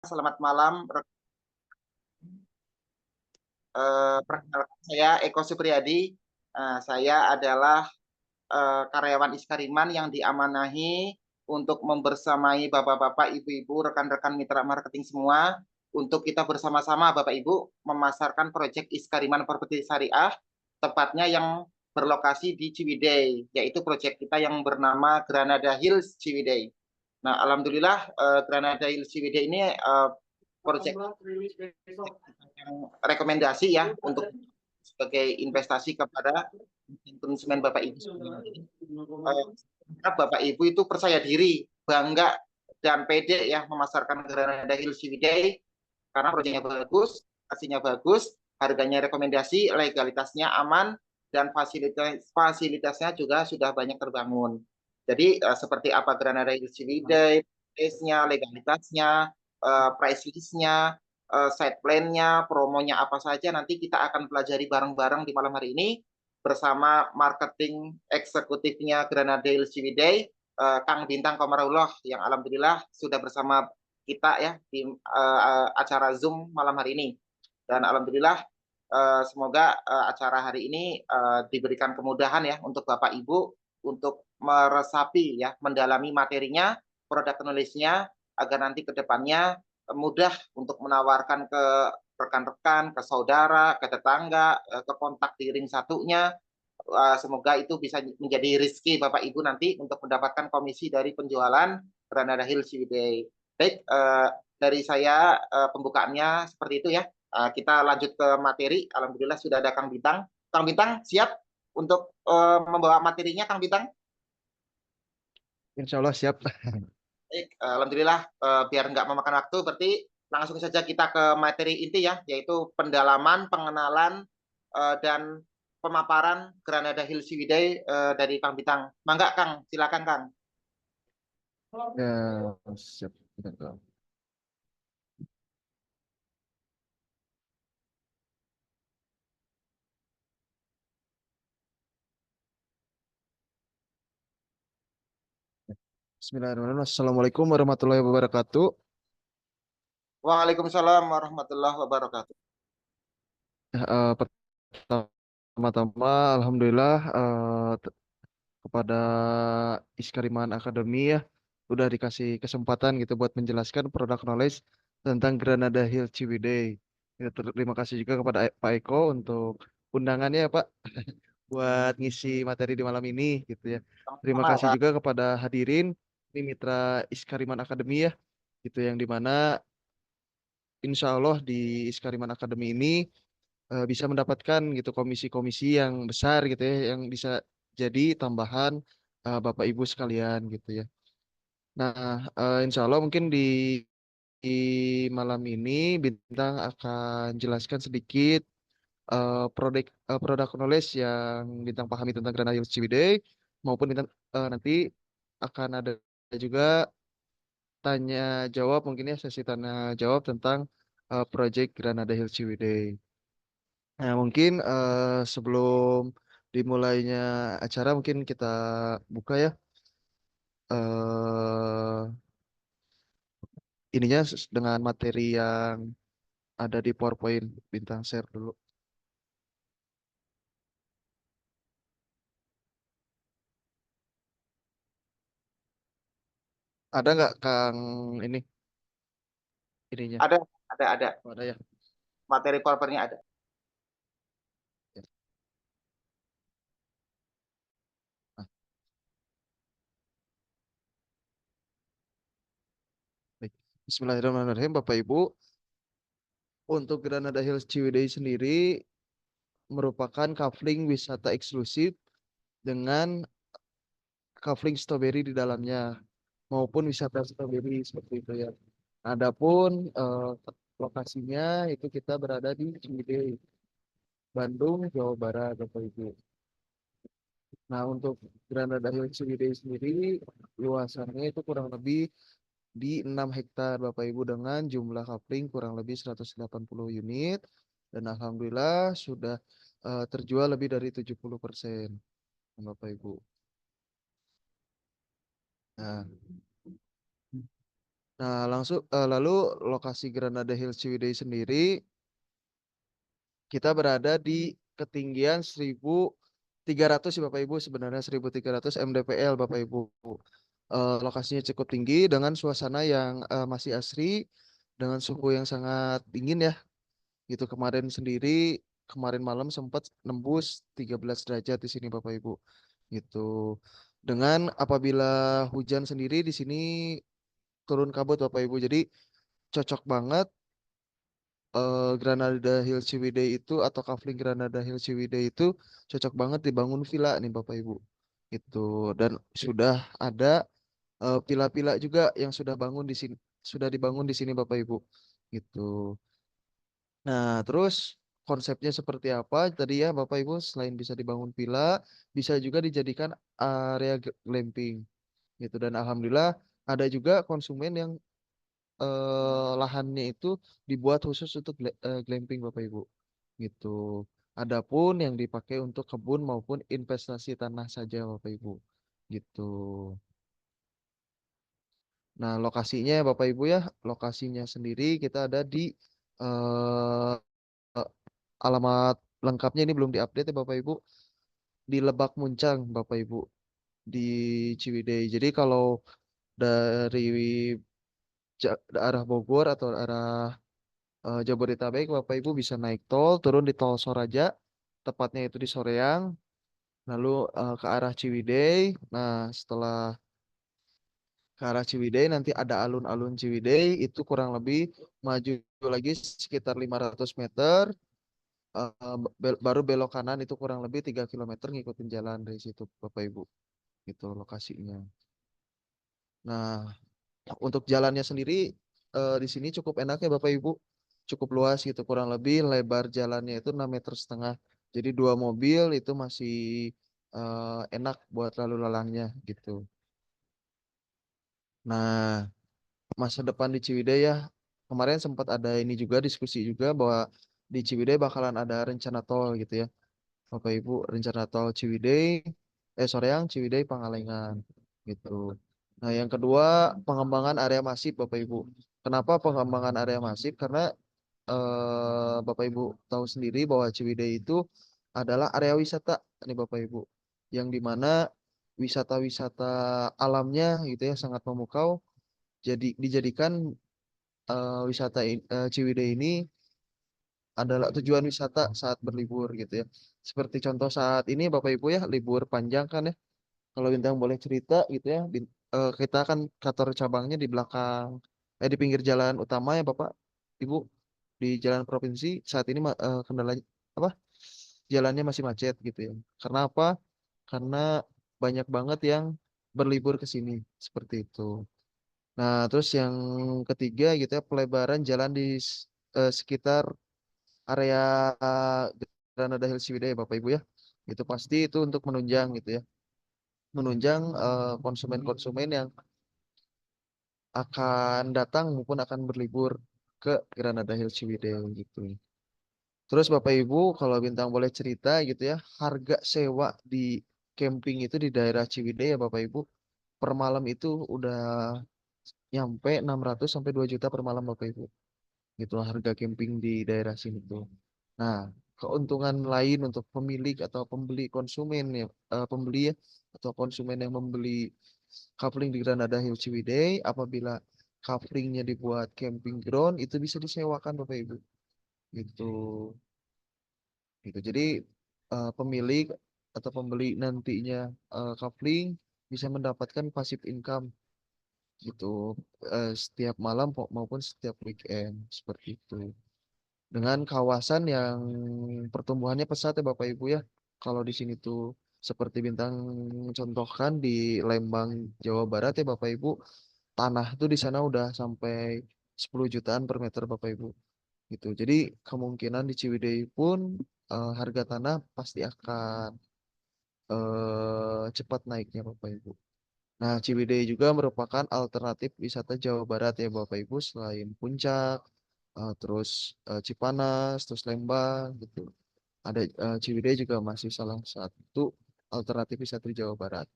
Selamat malam. Perkenalkan saya Eko Supriyadi. Saya adalah karyawan Iskariman yang diamanahi untuk membersamai bapak-bapak, ibu-ibu, rekan-rekan mitra marketing semua untuk kita bersama-sama Bapak Ibu memasarkan proyek Iskariman Properti Syariah, tepatnya yang berlokasi di Ciwidey, yaitu proyek kita yang bernama Granada Hills Ciwidey. Nah, alhamdulillah Granada Hills Ciwidey ini proyek yang rekomendasi ya untuk sebagai investasi kepada konsumen Bapak Ibu semua. Bapak Ibu itu percaya diri, bangga dan pede ya memasarkan Granada Hills Ciwidey karena proyeknya bagus, hasilnya bagus, harganya rekomendasi, legalitasnya aman, dan fasilitasnya juga sudah banyak terbangun. Jadi seperti apa Granada Hills Ciwidey, price-nya, legalitasnya, price list-nya, side plan-nya, promonya apa saja nanti kita akan pelajari bareng-bareng di malam hari ini bersama marketing eksekutifnya Granada Hills Ciwidey, Kang Bintang Komarullah yang alhamdulillah sudah bersama kita ya di acara Zoom malam hari ini. Dan alhamdulillah semoga acara hari ini diberikan kemudahan ya untuk Bapak Ibu untuk meresapi ya, mendalami materinya, produk knowledge-nya agar nanti ke depannya mudah untuk menawarkan ke rekan-rekan, ke saudara, ke tetangga, ke kontak di ring satunya. Semoga itu bisa menjadi rezeki Bapak Ibu nanti untuk mendapatkan komisi dari penjualan Granada Hills Ciwidey. Baik, dari saya pembukaannya seperti itu ya. Kita lanjut ke materi. Alhamdulillah sudah ada Kang Bintang. Kang Bintang siap untuk membawa materinya, Kang Bintang? Insya Allah siap. Baik, alhamdulillah biar nggak memakan waktu, berarti langsung saja kita ke materi inti ya, yaitu pendalaman, pengenalan, dan pemaparan Granada Hills Ciwidey dari Kang Bintang. Mangga Kang, silakan Kang. Ya, siap. Betul. Bismillahirrahmanirrahim. Assalamualaikum warahmatullahi wabarakatuh. Waalaikumsalam warahmatullahi wabarakatuh. Pertama-tama, alhamdulillah kepada Iskariman Academy ya udah dikasih kesempatan gitu buat menjelaskan produk knowledge tentang Granada Hill Ciwidey. Ya, terima kasih juga kepada Pak Eko untuk undangannya ya Pak buat ngisi materi di malam ini gitu ya. Terima Sama, kasih Kang. juga kepada hadirin ini mitra Iskariman Academy ya gitu yang dimana insya Allah di Iskariman Academy ini bisa mendapatkan gitu komisi-komisi yang besar gitu ya yang bisa jadi tambahan Bapak Ibu sekalian gitu ya. Nah, insya Allah mungkin di malam ini Bintang akan jelaskan sedikit produk knowledge yang Bintang pahami tentang Granada Hills Ciwidey maupun Bintang nanti akan ada juga tanya jawab mungkin ya sesi tanya jawab tentang project Granada Hills Ciwidey. Nah, mungkin sebelum dimulainya acara mungkin kita buka ya eh ininya dengan materi yang ada di PowerPoint. Bintang share dulu. Ada nggak Kang ini ininya? Ada, ada. Oh, ada ya. Materi powerpoint ada. Ya. Nah, baik. Bismillahirrahmanirrahim Bapak Ibu. Untuk Granada Hills Ciwidey sendiri merupakan kafling wisata eksklusif dengan kafling stroberi di dalamnya maupun wisata stroberi seperti itu ya. Adapun lokasinya itu kita berada di Ciwidey, Bandung, Jawa Barat, Bapak Ibu. Nah, untuk Granada Hills Ciwidey sendiri luasannya itu kurang lebih di 6 hektar Bapak Ibu dengan jumlah kapling kurang lebih 180 unit dan alhamdulillah sudah terjual lebih dari 70% Bapak Ibu. Nah, Nah, lalu lokasi Granada Hills Ciwidey sendiri kita berada di ketinggian 1.300 ya Bapak Ibu, sebenarnya 1.300 mdpl Bapak Ibu. Lokasinya cukup tinggi dengan suasana yang masih asri, dengan suhu yang sangat dingin ya. Gitu kemarin malam sempat nembus 13 derajat di sini Bapak Ibu. Gitu. Dengan apabila hujan sendiri di sini turun kabut Bapak Ibu. Jadi cocok banget Granada Hills Ciwidey itu atau kafling Granada Hills Ciwidey itu cocok banget dibangun villa nih Bapak Ibu. Gitu. Dan sudah ada villa-villa juga yang sudah dibangun di sini Bapak Ibu. Gitu. Nah, terus konsepnya seperti apa? Tadi ya Bapak Ibu, selain bisa dibangun villa, bisa juga dijadikan area glamping gitu. Dan alhamdulillah ada juga konsumen yang lahannya itu dibuat khusus untuk glamping Bapak Ibu. Gitu. Adapun yang dipakai untuk kebun maupun investasi tanah saja Bapak Ibu. Gitu. Nah, lokasinya ya Bapak Ibu ya, lokasinya sendiri kita ada di eh, alamat lengkapnya ini belum diupdate ya Bapak Ibu, di Lebak Muncang Bapak Ibu, di Ciwidey. Jadi kalau dari arah Bogor atau arah Jabodetabek Bapak Ibu bisa naik tol, turun di tol Soraja, tepatnya itu di Soreang, lalu ke arah Ciwidey. Nah, setelah ke arah Ciwidey nanti ada alun-alun Ciwidey itu kurang lebih maju lagi sekitar 500 meter. Baru belok kanan itu kurang lebih 3 kilometer ngikutin jalan dari situ Bapak Ibu. Gitu lokasinya. Nah, untuk jalannya sendiri di sini cukup enak ya Bapak Ibu. Cukup luas gitu, kurang lebih lebar jalannya itu 6,5 meter. Jadi dua mobil itu masih enak buat lalu lalangnya gitu. Nah, masa depan di Ciwidey ya, kemarin sempat ada ini juga diskusi juga bahwa di Ciwidey bakalan ada rencana tol gitu ya. Bapak Ibu, rencana tol Soreang, Ciwidey, Pangalengan gitu. Nah, yang kedua, pengembangan area masif Bapak Ibu. Kenapa pengembangan area masif? Karena Bapak Ibu tahu sendiri bahwa Ciwidey itu adalah area wisata nih Bapak Ibu, yang dimana wisata-wisata alamnya gitu ya sangat memukau. Jadi dijadikan Ciwidey ini adalah tujuan wisata saat berlibur gitu ya. Seperti contoh saat ini Bapak Ibu ya libur panjang kan ya. Kalau Bintang boleh cerita gitu ya, kita kan kantor cabangnya di belakang, di pinggir jalan utama ya Bapak, Ibu, di jalan provinsi saat ini kendala apa? Jalannya masih macet gitu ya. Karena apa? Karena banyak banget yang berlibur ke sini seperti itu. Nah, terus yang ketiga gitu ya, pelebaran jalan di sekitar area Granada Hills Ciwidey ya Bapak Ibu ya. Itu pasti itu untuk menunjang gitu ya. Menunjang konsumen-konsumen yang akan datang maupun akan berlibur ke Granada Hills Ciwidey gitu. Terus Bapak Ibu kalau Bintang boleh cerita gitu ya, harga sewa di camping itu di daerah Ciwidey ya Bapak Ibu, per malam itu udah nyampe 600 sampai 2 juta per malam Bapak Ibu. Gitu harga camping di daerah sini tuh. Nah, keuntungan lain untuk pemilik atau pembeli konsumen ya, pembeli ya atau konsumen yang membeli coupling di Granada Hill Ciwidey apabila couplingnya dibuat camping ground itu bisa disewakan Bapak Ibu. Gitu. Gitu. Jadi pemilik atau pembeli nantinya coupling bisa mendapatkan passive income gitu setiap malam maupun setiap weekend seperti itu. Dengan kawasan yang pertumbuhannya pesat ya Bapak Ibu ya. Kalau di sini tuh seperti Bintang contohkan di Lembang, Jawa Barat ya Bapak Ibu, tanah tuh di sana udah sampai 10 jutaan per meter Bapak Ibu gitu. Jadi kemungkinan di Ciwidey pun harga tanah pasti akan cepat naiknya Bapak Ibu. Nah, Ciwidey juga merupakan alternatif wisata Jawa Barat ya Bapak Ibu selain Puncak, terus Cipanas, terus Lembang gitu. Ada Ciwidey juga masih salah satu alternatif wisata di Jawa Barat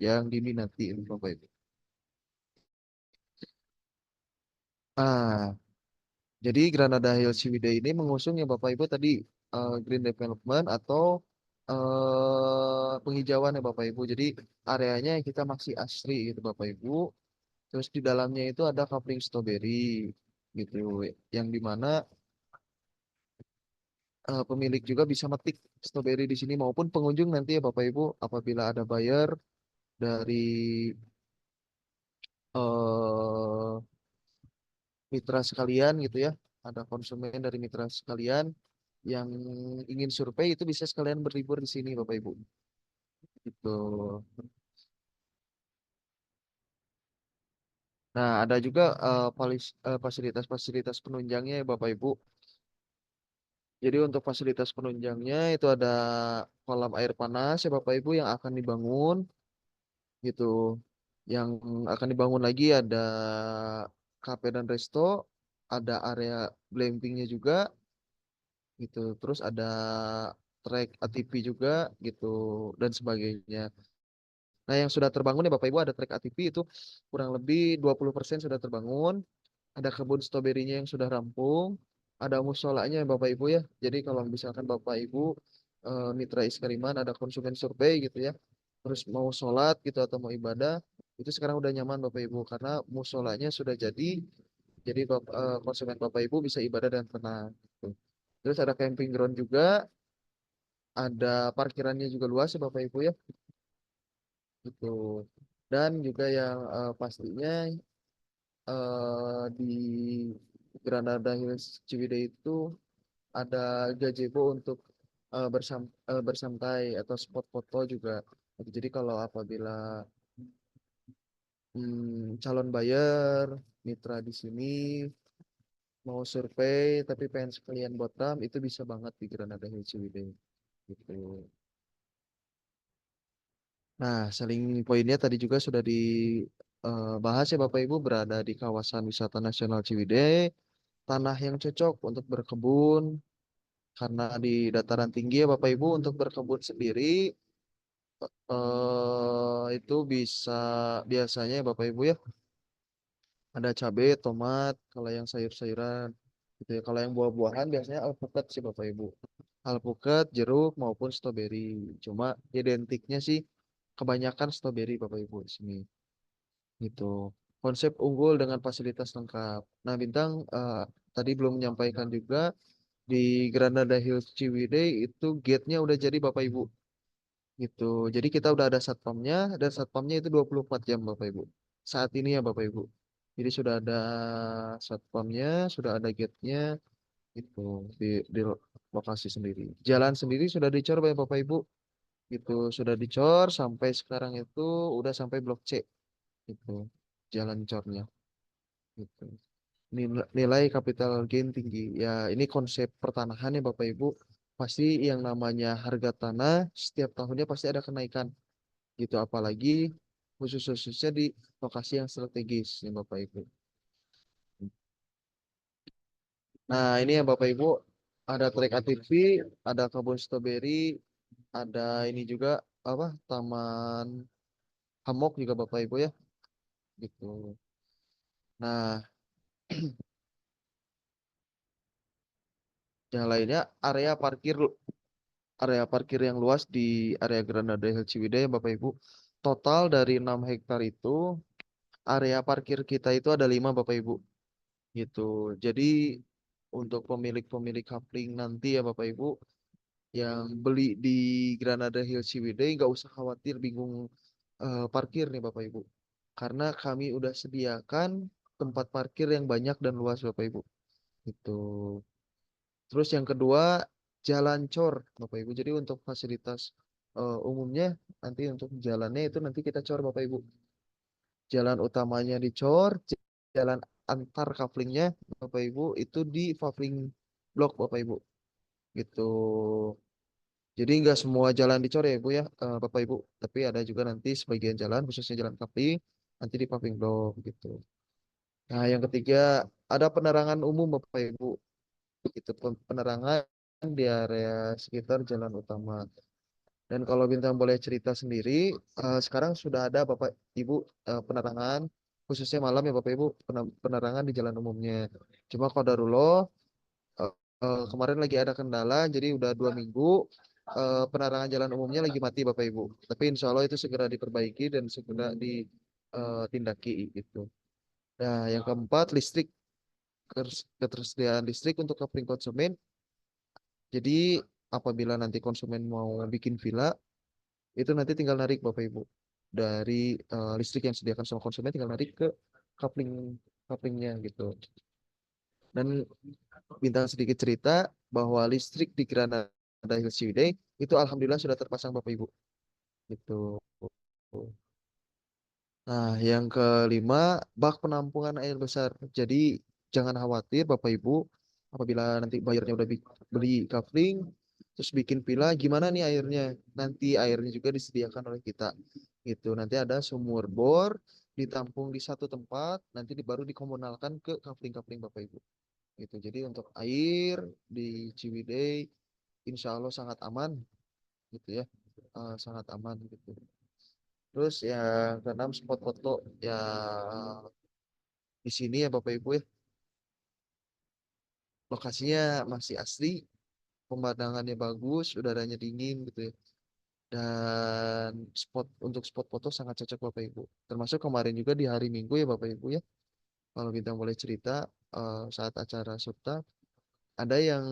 yang diminati ini Bapak Ibu. Ah, jadi Granada Hills Ciwidey ini mengusung ya Bapak Ibu tadi green development atau penghijauan ya Bapak Ibu. Jadi areanya kita masih asri gitu Bapak Ibu. Terus di dalamnya itu ada coupling strawberry gitu, yang dimana pemilik juga bisa metik strawberry di sini maupun pengunjung nanti ya Bapak Ibu apabila ada buyer dari eh, mitra sekalian gitu ya, ada konsumen dari mitra sekalian yang ingin survei itu bisa sekalian berlibur di sini Bapak Ibu. Gitu. Nah, ada juga fasilitas-fasilitas penunjangnya ya Bapak Ibu. Jadi untuk fasilitas penunjangnya itu ada kolam air panas ya Bapak Ibu yang akan dibangun gitu. Yang akan dibangun lagi ada cafe dan resto, ada area glampingnya juga gitu. Terus ada trek ATV juga gitu dan sebagainya. Nah, yang sudah terbangun ya Bapak Ibu ada trek ATV itu kurang lebih 20% sudah terbangun. Ada kebun stroberinya yang sudah rampung, ada musolanya Bapak Ibu ya. Jadi kalau misalkan Bapak Ibu Mitra Iskariman ada konsumen survei gitu ya, terus mau sholat gitu atau mau ibadah, itu sekarang udah nyaman Bapak Ibu karena musolanya sudah jadi konsumen Bapak Ibu bisa ibadah dan tenang. Gitu. Terus ada camping ground juga, ada parkirannya juga luas ya Bapak Ibu ya, gitu. Dan juga yang pastinya di Granada Hills Ciwidey itu ada gazebo untuk bersantai atau spot foto juga. Jadi kalau apabila calon buyer mitra di sini mau survei tapi pengen sekalian buat ram itu bisa banget di Granada Hills Ciwidey gitu. Nah, saling poinnya tadi juga sudah dibahas ya Bapak Ibu berada di kawasan wisata nasional Ciwidey, tanah yang cocok untuk berkebun karena di dataran tinggi ya Bapak Ibu untuk berkebun sendiri itu bisa biasanya ya Bapak Ibu ya ada cabai, tomat, kalau yang sayur-sayuran gitu ya. Kalau yang buah-buahan biasanya alpukat sih Bapak Ibu. Alpukat, jeruk maupun stroberi. Cuma identiknya sih kebanyakan stroberi Bapak Ibu di sini. Gitu. Konsep unggul dengan fasilitas lengkap. Nah, Bintang tadi belum menyampaikan juga di Granada Hills Ciwidey itu gate-nya udah jadi Bapak Ibu. Gitu. Jadi kita udah ada satpamnya dan satpamnya itu 24 jam Bapak Ibu. Saat ini ya Bapak Ibu. Jadi sudah ada satpamnya, sudah ada gate-nya itu di lokasi sendiri. Jalan sendiri sudah dicor ya Bapak Ibu. Itu sudah dicor sampai sekarang itu udah sampai blok C itu jalan cornya gitu. Nilai capital gain tinggi. Ya, ini konsep pertanahan ya Bapak Ibu. Pasti yang namanya harga tanah setiap tahunnya pasti ada kenaikan gitu apalagi khususnya di lokasi yang strategis ya Bapak Ibu. Nah, ini ya Bapak Ibu ada trek ATV, ada kebun stroberi, ada ini juga apa taman hammock juga Bapak Ibu ya gitu. Nah, yang lainnya area parkir yang luas di area Granada Hill Ciwidey ya Bapak Ibu. Total dari 6 hektar itu area parkir kita itu ada 5 Bapak Ibu gitu. Jadi untuk pemilik-pemilik kapling nanti ya Bapak Ibu yang beli di Granada Hill Ciwidey nggak usah khawatir bingung parkir nih Bapak Ibu. Karena kami udah sediakan tempat parkir yang banyak dan luas Bapak Ibu. Itu. Terus yang kedua jalan cor Bapak Ibu. Jadi untuk fasilitas umumnya nanti untuk jalannya itu nanti kita cor Bapak Ibu. Jalan utamanya dicor, jalan antar couplingnya Bapak Ibu itu di paving block Bapak Ibu. Gitu. Jadi nggak semua jalan dicor ya Ibu ya, Bapak Ibu. Tapi ada juga nanti sebagian jalan, khususnya jalan coupling, nanti di paving block gitu. Nah yang ketiga ada penerangan umum Bapak Ibu. Itu penerangan di area sekitar jalan utama. Dan kalau Bintang boleh cerita sendiri, sekarang sudah ada Bapak Ibu penerangan. khususnya malam ya Bapak Ibu, penerangan di jalan umumnya. Cuma qadarullah eh, kemarin lagi ada kendala, jadi udah 2 minggu penerangan jalan umumnya lagi mati Bapak Ibu. Tapi insya Allah itu segera diperbaiki dan segera ditindaki gitu. Nah, yang keempat listrik, ketersediaan listrik untuk kapling konsumen. Jadi apabila nanti konsumen mau bikin villa, itu nanti tinggal narik Bapak Ibu dari listrik yang disediakan sama konsumen, tinggal narik ke coupling couplingnya gitu. Dan bintang sedikit cerita bahwa listrik di Granada Hills Ciwidey itu alhamdulillah sudah terpasang Bapak Ibu gitu. Nah, yang kelima, bak penampungan air besar. Jadi jangan khawatir Bapak Ibu, apabila nanti bayarnya udah beli kafling, terus bikin villa, gimana nih airnya? Nanti airnya juga disediakan oleh kita. Gitu. Nanti ada sumur bor ditampung di satu tempat, nanti baru dikomunalkan ke kafling-kafling Bapak Ibu. Gitu. Jadi untuk air di Ciwidey, insya Allah sangat aman, gitu ya. Sangat aman gitu. Terus yang keenam spot foto ya di sini ya Bapak Ibu ya, lokasinya masih asli, pemandangannya bagus, udaranya dingin gitu ya. Dan untuk spot foto sangat cocok Bapak Ibu. Termasuk kemarin juga di hari Minggu ya Bapak Ibu ya. Kalau Bintang boleh cerita saat acara Surta ada yang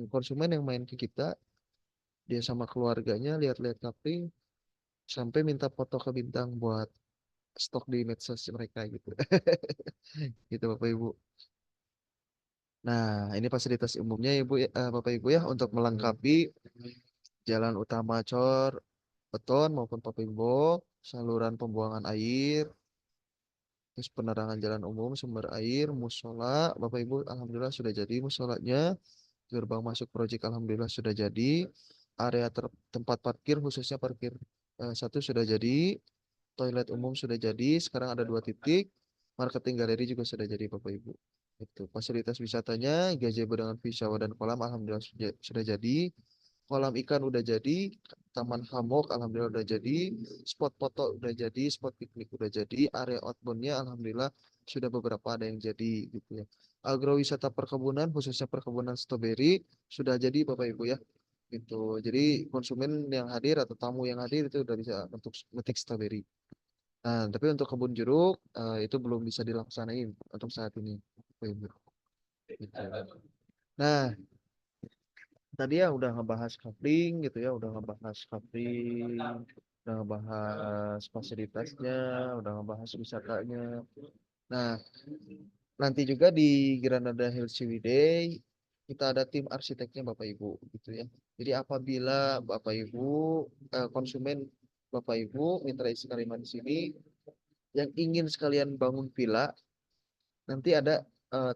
konsumen yang main ke kita, dia sama keluarganya lihat-lihat kapling sampai minta foto ke Bintang buat stok di medsos mereka gitu. Gitu Bapak Ibu. Nah, ini fasilitas umumnya ya Bapak Ibu ya untuk melengkapi jalan utama cor beton maupun paving box, saluran pembuangan air, terus penerangan jalan umum, sumber air, musola. Bapak Ibu, alhamdulillah sudah jadi musolanya. Gerbang masuk proyek alhamdulillah sudah jadi. Area tempat parkir khususnya parkir satu sudah jadi. Toilet umum sudah jadi. Sekarang ada 2 titik. Marketing galeri juga sudah jadi Bapak Ibu. Itu fasilitas wisatanya, gazebo dengan view dan kolam alhamdulillah sudah jadi. Kolam ikan udah jadi, taman hammock alhamdulillah udah jadi, spot foto udah jadi, spot piknik udah jadi, area outboundnya alhamdulillah sudah beberapa ada yang jadi gitu ya. Agrowisata perkebunan khususnya perkebunan stroberi sudah jadi Bapak Ibu ya. Gitu. Jadi konsumen yang hadir atau tamu yang hadir itu udah bisa untuk metik stroberi. Nah, tapi untuk kebun jeruk itu belum bisa dilaksanain untuk saat ini. Bapak Ibu. Gitu. Nah, tadi ya udah ngebahas coupling gitu ya, udah ngebahas coupling, udah ngebahas fasilitasnya, udah ngebahas wisatanya. Nah, nanti juga di Granada Hills Ciwidey kita ada tim arsiteknya Bapak Ibu gitu ya. Jadi apabila Bapak Ibu konsumen Bapak Ibu mitra isi Kariman di sini yang ingin sekalian bangun villa, nanti ada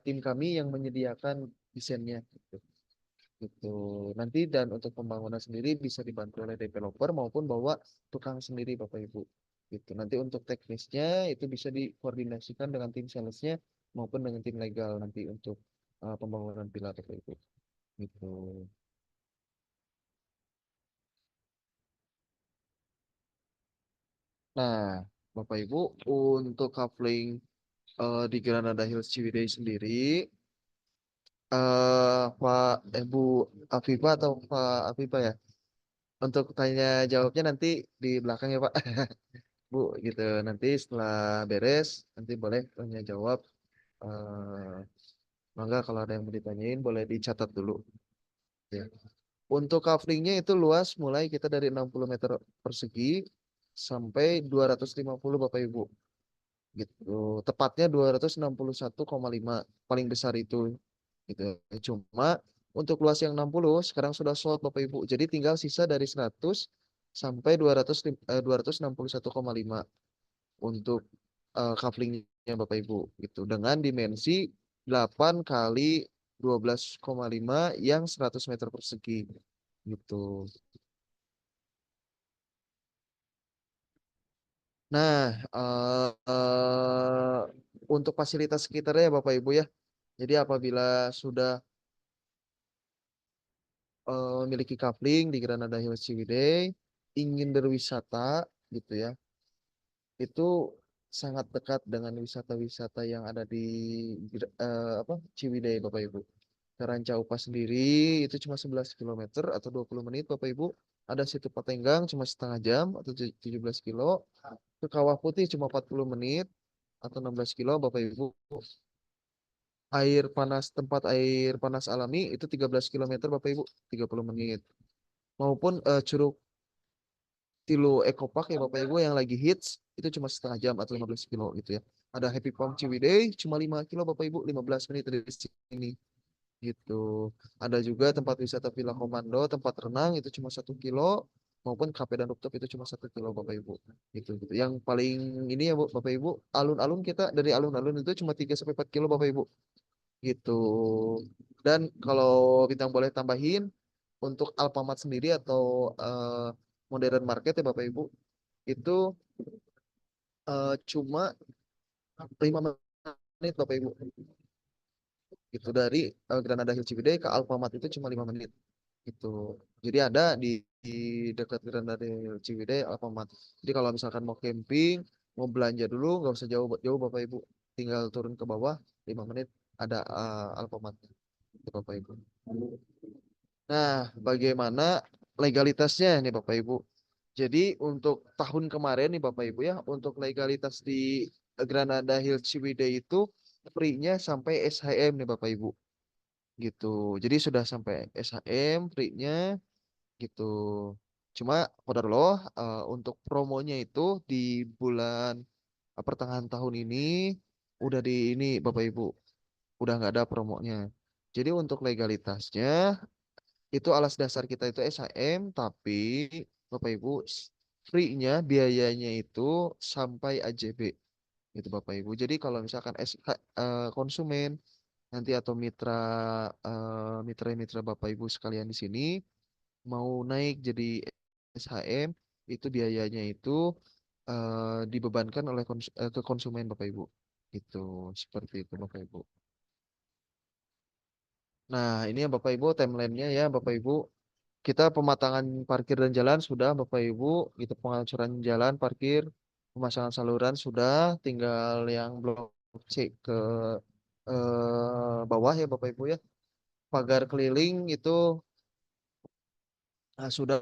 tim kami yang menyediakan desainnya gitu. Gitu. Nanti dan untuk pembangunan sendiri bisa dibantu oleh developer maupun bawa tukang sendiri Bapak Ibu. Gitu. Nanti untuk teknisnya itu bisa dikoordinasikan dengan tim salesnya maupun dengan tim legal nanti untuk pembangunan villa Bapak Ibu. Gitu. Nah, Bapak Ibu untuk coupling di Granada Hills Ciwidey sendiri Bu Afifa atau Pak Afifa ya? Untuk tanya jawabnya nanti di belakang ya Pak. Bu gitu nanti setelah beres nanti boleh tanya jawab eh mangga kalau ada yang mau ditanyain boleh dicatat dulu ya. Untuk coveringnya itu luas mulai kita dari 60 meter persegi sampai 250 Bapak Ibu gitu. Tepatnya 261,5 paling besar itu gitu. Cuma untuk luas yang 60 sekarang sudah sold Bapak Ibu. Jadi tinggal sisa dari 100 sampai 261,5 untuk couplingnya Bapak Ibu gitu dengan dimensi 8 kali 12,5 yang 100 meter persegi gitu. Nah, untuk fasilitas sekitarnya ya Bapak Ibu ya. Jadi apabila sudah memiliki coupling di Granada Hills Ciwidey, ingin berwisata gitu ya, itu sangat dekat dengan wisata-wisata yang ada di Ciwidey Bapak Ibu. Ke Ranca Upas sendiri itu cuma 11 kilometer atau 20 menit Bapak Ibu. Ada Situ Patenggang cuma setengah jam atau 17 kilo. Ke Kawah Putih cuma 40 menit atau 16 kilo Bapak Ibu. Tempat air panas alami itu 13 kilometer Bapak Ibu, 30 menit. Maupun Curug Tilu Eco Park ya Bapak Ibu yang lagi hits itu cuma setengah jam atau 15 kilo gitu ya. Ada Happy Farm Ciwidey cuma 5 kilo Bapak Ibu, 15 menit dari sini gitu. Ada juga tempat wisata Villa Komando, tempat renang itu cuma 1 kilo, maupun kafe dan rooftop itu cuma 1 kilo Bapak Ibu. Gitu. Yang paling ini ya Bapak Ibu, alun-alun kita dari alun-alun itu cuma 3 sampai 4 kilo Bapak Ibu. Gitu. Dan kalau Bintang boleh tambahin untuk Alfamart sendiri atau Modern Market ya Bapak Ibu, itu cuma 5 menit Bapak Ibu. Gitu dari Granada Hill Ciwidey ke Alfamart itu cuma 5 menit. Gitu. Jadi ada di dekat Granada Hill Ciwidey Alfamart. Jadi kalau misalkan mau camping, mau belanja dulu nggak usah jauh-jauh Bapak Ibu. Tinggal turun ke bawah 5 menit ada Alfamart. Gitu, Bapak Ibu. Nah, bagaimana legalitasnya nih Bapak Ibu? Jadi untuk tahun kemarin nih Bapak Ibu ya, untuk legalitas di Granada Hill Ciwidey itu free-nya sampai SHM nih Bapak Ibu. Gitu. Jadi sudah sampai SHM free-nya gitu. Cuma qadarullah untuk promonya itu di bulan pertengahan tahun ini udah di ini Bapak Ibu, udah nggak ada promonya. Jadi untuk legalitasnya itu alas dasar kita itu SHM, tapi Bapak Ibu free-nya biayanya itu sampai AJB gitu Bapak Ibu. Jadi kalau misalkan konsumen nanti atau mitra-mitra Bapak Ibu sekalian di sini mau naik jadi SHM itu biayanya itu dibebankan oleh ke konsumen Bapak Ibu. Itu seperti itu Bapak Ibu. Nah, ini ya Bapak Ibu timelinenya ya Bapak Ibu. Kita pematangan parkir dan jalan sudah Bapak Ibu, itu pengacuran jalan parkir, pemasangan saluran sudah, tinggal yang blok C ke bawah ya Bapak Ibu ya. Pagar keliling itu sudah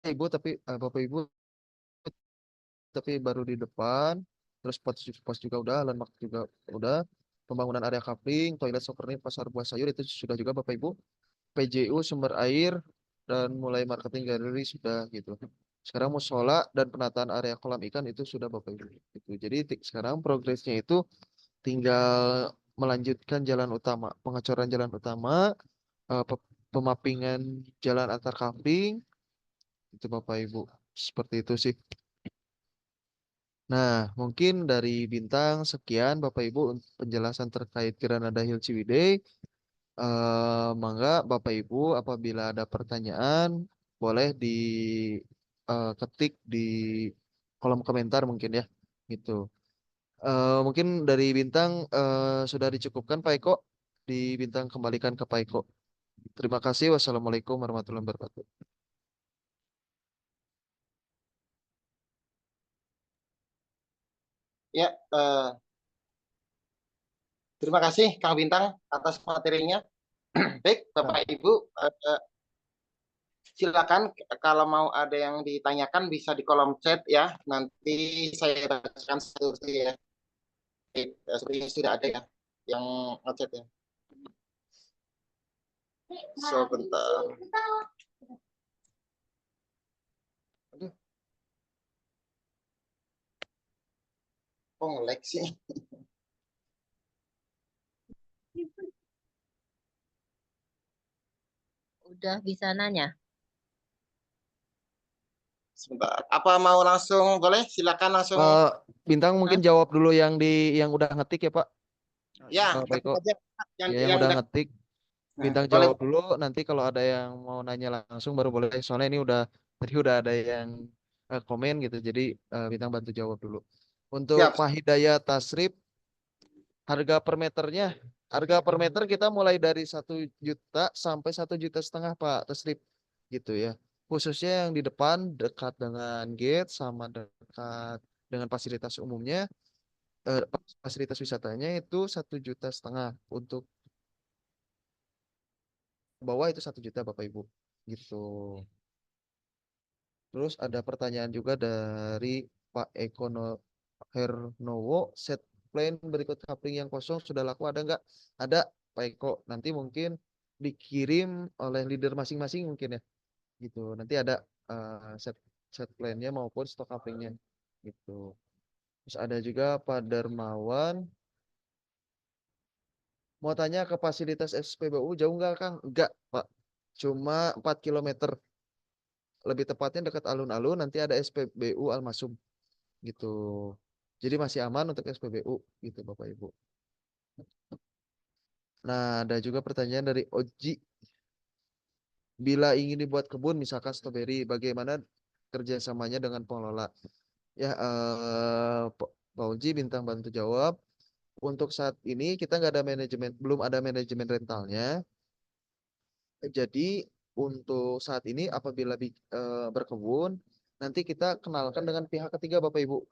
Ibu tapi Bapak Ibu tapi baru di depan, terus pos juga udah, landmark juga udah, pembangunan area kapling, toilet souvenir, pasar buah sayur itu sudah juga Bapak Ibu. PJU sumber air dan mulai marketing galeri sudah gitu. Sekarang musola dan penataan area kolam ikan itu sudah Bapak Ibu. Gitu. Jadi sekarang progresnya itu tinggal melanjutkan jalan utama, pengecoran jalan utama, pemappingan jalan antar kapling itu Bapak Ibu. Seperti itu sih. Nah, mungkin dari Bintang sekian Bapak Ibu untuk penjelasan terkait Granada Hill Ciwidey. Mangga Bapak Ibu apabila ada pertanyaan boleh diketik di kolom komentar mungkin ya gitu. Mungkin dari Bintang sudah dicukupkan Pak Eko. Di Bintang kembalikan ke Pak Eko. Terima kasih. Wassalamualaikum warahmatullahi wabarakatuh. Ya, terima kasih Kang Bintang atas materinya. Baik, Nah, Bapak Ibu, silakan kalau mau ada yang ditanyakan bisa di kolom chat ya. Nanti saya bacakan satu ya. Baik, sepertinya sudah ada ya yang ngechat ya. Sebentar. Aduh, kok nge-lag sih? Udah bisa nanya. Sebentar. Apa mau langsung boleh? Silakan langsung. Bintang mungkin Hah? jawab dulu yang udah ngetik ya Pak. Ya, Pak ketik Eko. aja yang Ya, yang yang udah udah. ngetik. Nah, Bintang boleh. jawab dulu, nanti kalau ada yang mau nanya langsung baru boleh. Soalnya ini tadi udah ada yang komen gitu, jadi Bintang bantu jawab dulu. Untuk Siap. Pak Hidayat Tasrif, harga per meter kita mulai dari 1 juta sampai 1,5 juta Pak Tasrif, gitu ya. Khususnya yang di depan dekat dengan gate sama dekat dengan fasilitas umumnya, fasilitas wisatanya itu 1,5 juta untuk bawah itu 1 juta Bapak Ibu gitu. Terus ada pertanyaan juga dari Pak Ekono Hernowo, set plan berikut coupling yang kosong sudah laku ada nggak? Ada Pak Eko. Nanti mungkin dikirim oleh leader masing-masing mungkin ya. Gitu. Nanti ada set set plan-nya maupun stok couplingnya gitu. Terus ada juga Pak Darmawan mau tanya ke fasilitas SPBU jauh nggak Kang? Enggak Pak. Cuma 4 km. Lebih tepatnya dekat alun-alun nanti ada SPBU Almasum gitu. Jadi masih aman untuk SPBU gitu Bapak Ibu. Nah, ada juga pertanyaan dari Oji. Bila ingin dibuat kebun misalkan stroberi, bagaimana kerjasamanya dengan pengelola? Ya, Pak Oji bintang bantu jawab. Untuk saat ini kita nggak ada manajemen, belum ada manajemen rentalnya. Jadi untuk saat ini apabila berkebun, nanti kita kenalkan dengan pihak ketiga Bapak Ibu.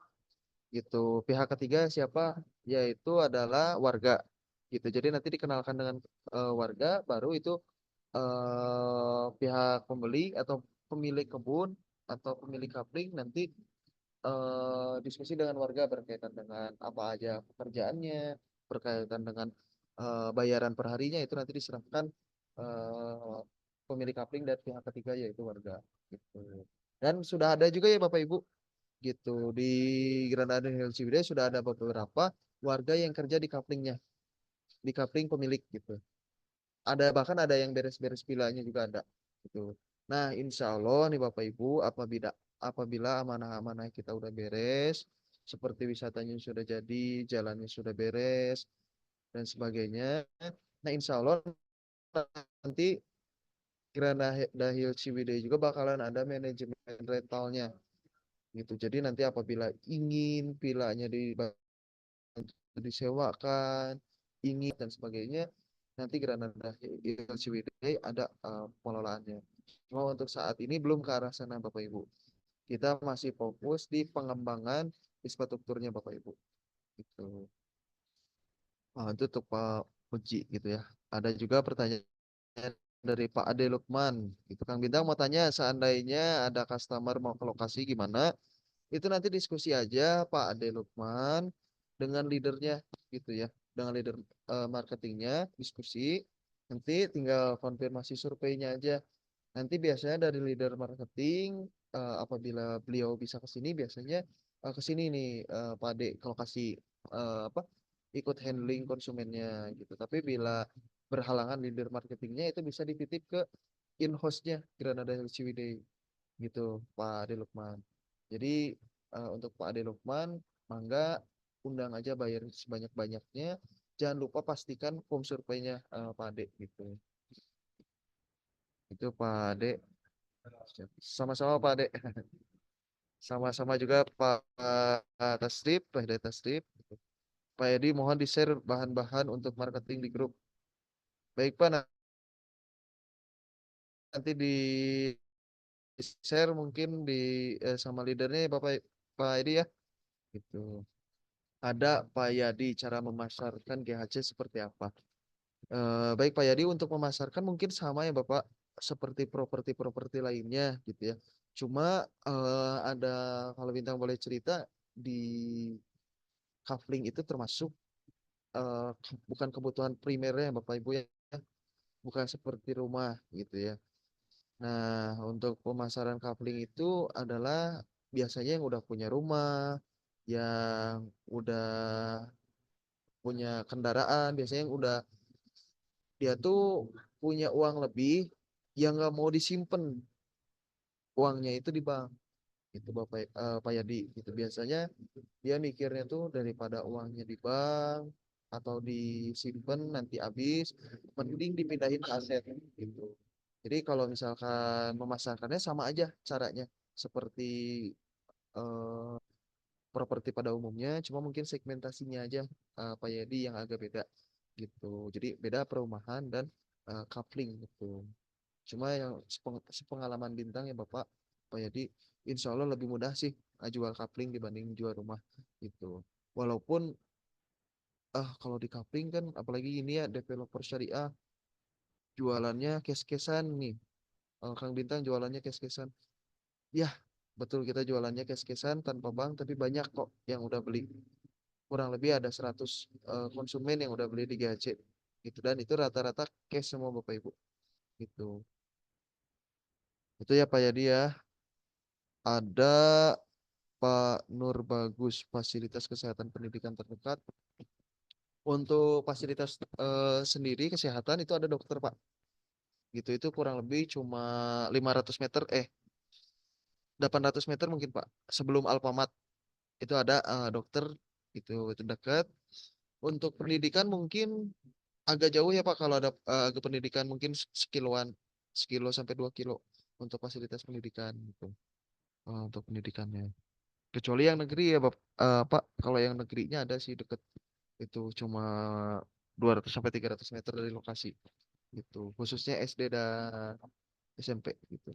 Gitu. Pihak ketiga siapa? Yaitu adalah warga. Gitu. Jadi nanti dikenalkan dengan warga, baru itu pihak pembeli atau pemilik kebun atau pemilik kapling nanti diskusi dengan warga berkaitan dengan apa aja pekerjaannya, berkaitan dengan bayaran perharinya itu nanti diserahkan eh, pemilik kapling dan pihak ketiga yaitu warga. Gitu. Dan sudah ada juga ya Bapak Ibu gitu di Granada Hills Ciwidey sudah ada beberapa warga yang kerja di kaplingnya, di kapling pemilik gitu. Ada bahkan ada yang beres-beres vilanya juga ada gitu. Nah, insya Allah nih Bapak Ibu apabila amanah-amanah kita udah beres, seperti wisatanya sudah jadi, jalannya sudah beres dan sebagainya. Nah, insya Allah nanti Granada Hills Ciwidey juga bakalan ada manajemen rentalnya gitu. Jadi nanti apabila ingin vilanya disewakan, ingin dan sebagainya, nanti Granada Hills Ciwidey ada pengelolaannya. Cuma untuk saat ini belum ke arah sana Bapak Ibu. Kita masih fokus di pengembangan infrastrukturnya Bapak Ibu. Gitu. Itu untuk Pak Puji gitu ya. Ada juga pertanyaan dari Pak Ade Lukman. Itu Kang Bintang mau tanya seandainya ada customer mau ke lokasi gimana? Itu nanti diskusi aja Pak Ade Lukman dengan leadernya gitu ya, dengan leader marketingnya diskusi. Nanti tinggal konfirmasi surveinya aja. Nanti biasanya dari leader marketing apabila beliau bisa ke sini biasanya ke sini nih Pak Ade ke lokasi apa ikut handling konsumennya gitu. Tapi bila berhalangan leader marketingnya itu bisa dititip ke in-house-nya Granada Hills Ciwidey gitu Pak Ade Lukman. Jadi untuk Pak Ade Lukman, mangga undang aja bayar sebanyak-banyaknya. Jangan lupa pastikan form surveinya Pak Ade gitu. Itu Pak Ade. Sama-sama Pak Ade. Sama-sama juga Pak Tasrip, Pak Hidayat Tasrip. Pak Edi mohon di-share bahan-bahan untuk marketing di grup. Baik Pak, nanti di-share mungkin sama leadernya ya Bapak Pak Edi ya. Gitu. Ada Pak Yadi cara memasarkan GHC seperti apa? Baik Pak Yadi untuk memasarkan mungkin sama ya Bapak seperti properti-properti lainnya gitu ya. Cuma ada kalau Bintang boleh cerita di kafling itu termasuk eh, bukan kebutuhan primernya Bapak Ibu ya, bukan seperti rumah gitu ya. Nah, untuk pemasaran kafling itu adalah biasanya yang udah punya rumah, yang udah punya kendaraan, biasanya yang udah dia tuh punya uang lebih yang nggak mau disimpan uangnya itu di bank itu Bapak Pak Yadi gitu biasanya dia mikirnya tuh daripada uangnya di bank atau disimpan nanti habis mending dipindahin ke aset gitu. Jadi kalau misalkan memasarkannya sama aja caranya seperti eh, properti pada umumnya cuma mungkin segmentasinya aja Pak Yadi yang agak beda gitu. Jadi beda perumahan dan coupling gitu. Cuma yang sepengalaman Bintang ya Bapak, Pak Yadi, insya Allah lebih mudah sih jual kapling dibanding jual rumah gitu. Walaupun kalau di kapling kan apalagi ini ya developer syariah jualannya cash-cashan nih. Kang Bintang jualannya cash-cashan. Ya, betul kita jualannya cash-cashan tanpa bank tapi banyak kok yang udah beli. Kurang lebih ada 100 konsumen yang udah beli di GHC gitu dan itu rata-rata cash semua Bapak Ibu gitu. Itu ya Pak Yadi ya. Ada Pak Nur Bagus, fasilitas kesehatan pendidikan terdekat. Untuk fasilitas sendiri kesehatan itu ada dokter Pak. Gitu itu kurang lebih cuma 500 meter 800 meter mungkin Pak. Sebelum Alfamart itu ada dokter itu dekat. Untuk pendidikan mungkin agak jauh ya Pak kalau ada agak pendidikan mungkin sekiloan, sekilo sampai 2 kilo untuk fasilitas pendidikan gitu. Untuk pendidikannya. Kecuali yang negeri ya Pak, kalau yang negerinya ada sih deket itu cuma 200 sampai 300 meter dari lokasi gitu. Khususnya SD dan SMP gitu.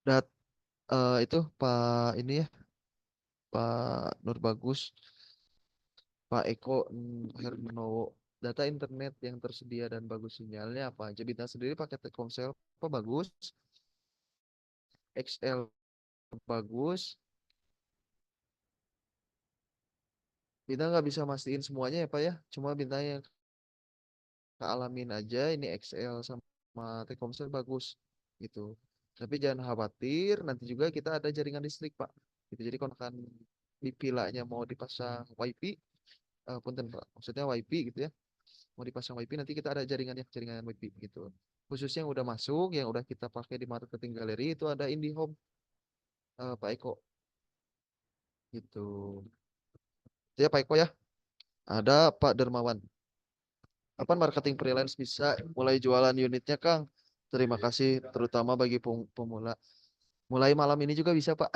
Dan itu Pak ini ya Pak Nur Bagus, Pak Eko Hermanowo. Data internet yang tersedia dan bagus sinyalnya apa aja? Bintang sendiri pakai Telkomsel apa bagus? XL bagus. Bintang nggak bisa mastiin semuanya ya Pak ya. Cuma Bintang yang kealamin aja ini XL sama Telkomsel bagus gitu. Tapi jangan khawatir, nanti juga kita ada jaringan listrik Pak. Gitu. Jadi kalau akan di pilanya mau dipasang WiFi, punten Pak, maksudnya WiFi gitu ya. Mau dipasang WiFi nanti kita ada jaringannya, jaringan WiFi gitu. Khususnya yang udah masuk, yang udah kita pakai di marketing galeri itu ada IndiHome Pak Eko gitu. Itu ya Pak Eko ya. Ada Pak Dermawan. Apa marketing freelance bisa mulai jualan unitnya Kang? Terima kasih terutama bagi pemula. Mulai malam ini juga bisa Pak.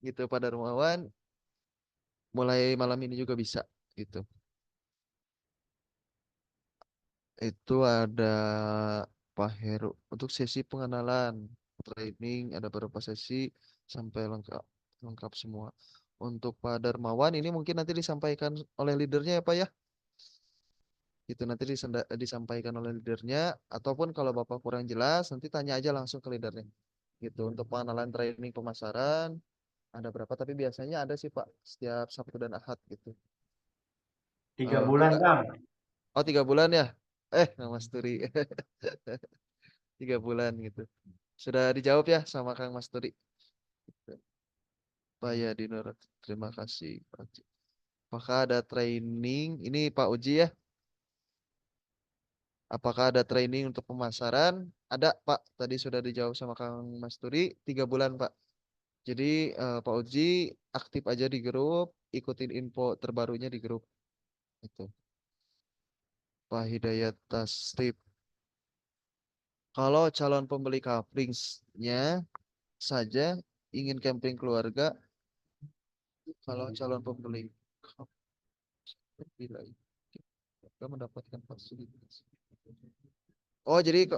Gitu Pak Darmawan. Mulai malam ini juga bisa gitu. Itu ada Pak Heru untuk sesi pengenalan, training ada beberapa sesi sampai lengkap lengkap semua. Untuk Pak Darmawan ini mungkin nanti disampaikan oleh leadernya ya Pak ya. Itu nanti disampaikan oleh leadernya ataupun kalau Bapak kurang jelas nanti tanya aja langsung ke leadernya. Gitu untuk pengenalan training pemasaran ada berapa tapi biasanya ada sih Pak setiap Sabtu dan Ahad gitu. 3 bulan, Enggak. Kang. Oh 3 bulan ya? Mas Turi 3 bulan gitu. Sudah dijawab ya sama Kang Mas Turi. Pak Yadi Nur, terima kasih. Pak Uji. Apakah ada training? Ini Pak Uji ya. Apakah ada training untuk pemasaran? Ada Pak. Tadi sudah dijawab sama Kang Mas Turi. 3 bulan Pak. Jadi Pak Uji aktif aja di grup, ikutin info terbarunya di grup. Itu. Pak Hidayat Tasrif. Kalau calon pembeli couplingsnya saja ingin camping keluarga, kalau calon pembeli bila kita mendapatkan fasilitas. Oh, jadi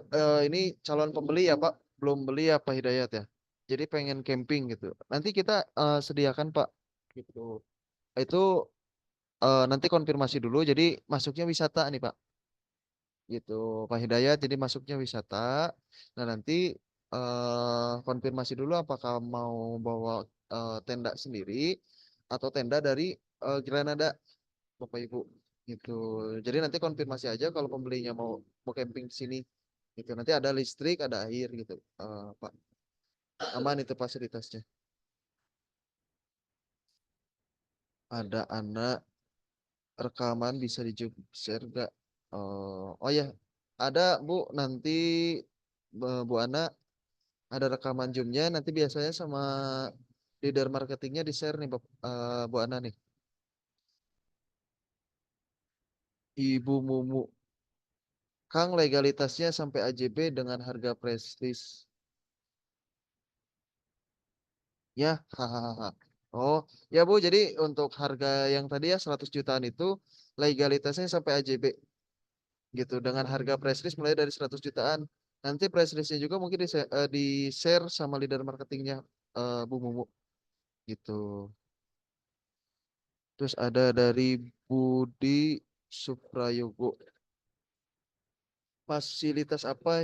ini calon pembeli ya, Pak? Belum beli ya, Pak Hidayat ya? Jadi pengen camping gitu. Nanti kita sediakan, Pak. Gitu. Itu nanti konfirmasi dulu. Jadi masuknya wisata nih, Pak. Gitu, Pak Hidayat. Jadi masuknya wisata. Nah, nanti konfirmasi dulu apakah mau bawa tenda sendiri atau tenda dari Granada, Bapak Ibu. Gitu. Jadi nanti konfirmasi aja kalau pembelinya mau camping di sini. Gitu. Nanti ada listrik, ada air gitu, Pak. Aman itu fasilitasnya. Ada anak rekaman bisa di share gak? Oh ya, ada Bu. Nanti Bu Ana ada rekaman Zoom-nya. Nanti biasanya sama leader marketingnya di share nih Bu Ana nih. Ibu Mumu. Kang legalitasnya sampai AJB dengan harga press list. Ya, hahaha. Oh, ya Bu, jadi untuk harga yang tadi ya 100 jutaan itu legalitasnya sampai AJB gitu dengan harga press list mulai dari 100 jutaan. Nanti press listnya juga mungkin di share sama leader marketingnya Bu Mumu gitu. Terus ada dari Budi Suprayogo. Fasilitas apa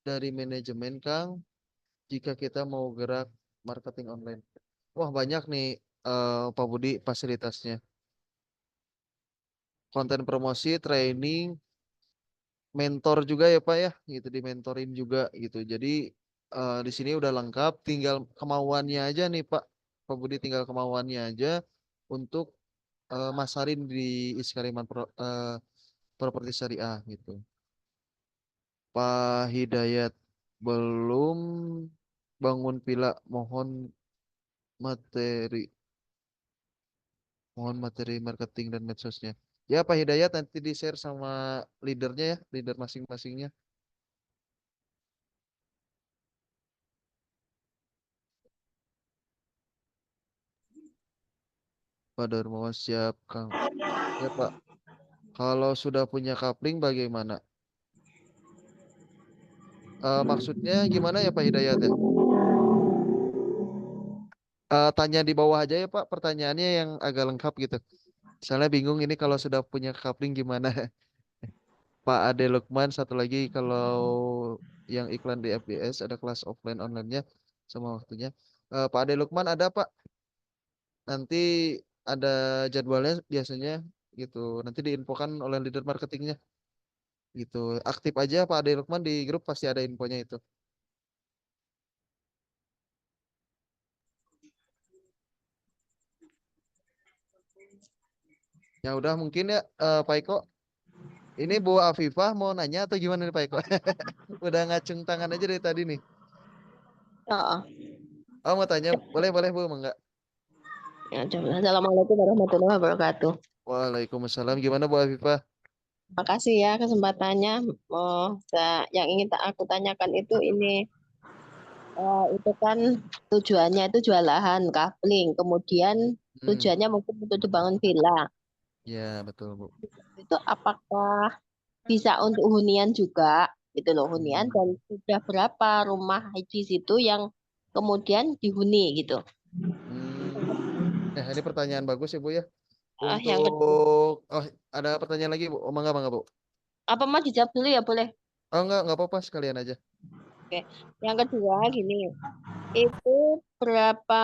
dari manajemen Kang jika kita mau gerak marketing online? Wah, banyak nih Pak Budi fasilitasnya. Konten promosi, training, mentor juga ya Pak ya, gitu dimentorin juga gitu. Jadi di sini udah lengkap, tinggal kemauannya aja nih Pak Budi tinggal kemauannya aja untuk masarin di Iskariman Properti Syariah gitu. Pak Hidayat belum bangun villa, materi, mohon materi marketing dan medsosnya. Ya Pak Hidayat nanti di share sama leadernya ya, leader masing-masingnya. Pak Darmawan siap Kang. Ya Pak, kalau sudah punya coupling bagaimana? Maksudnya gimana ya Pak Hidayat ya? Tanya di bawah aja ya Pak, pertanyaannya yang agak lengkap gitu. Misalnya bingung ini kalau sudah punya coupling gimana? Pak Ade Lukman, satu lagi kalau yang iklan di FBS ada kelas offline online-nya sama waktunya. Pak Ade Lukman ada Pak? Nanti ada jadwalnya biasanya gitu. Nanti diinfokan oleh leader marketingnya gitu. Aktif aja Pak Ade Lukman di grup pasti ada infonya itu. Ya udah mungkin ya Pak Eko. Ini Bu Afifah mau nanya atau gimana nih Pak Eko? Udah ngacung tangan aja dari tadi nih. Oh, Oh mau tanya, boleh boleh Bu, enggak? ya, coba. Assalamualaikum warahmatullahi wabarakatuh. Waalaikumsalam. Gimana Bu Afifah? Makasih ya kesempatannya. Oh, yang ingin aku tanyakan itu ini, itu kan tujuannya itu jual lahan, kafling. Kemudian Hmm, tujuannya mungkin untuk dibangun villa. ya betul Bu. Itu apakah bisa untuk hunian juga, gitu loh, hunian. Hmm. Dan sudah berapa rumah di situ yang kemudian dihuni gitu. Hmm. Ini pertanyaan bagus ya Bu ya. Yang kedua, Untuk oh ada pertanyaan lagi Bu. Oh, mangga Bu. apa mau dijawab dulu ya boleh? Oh enggak apa-apa sekalian aja. Oke. Yang kedua gini, itu berapa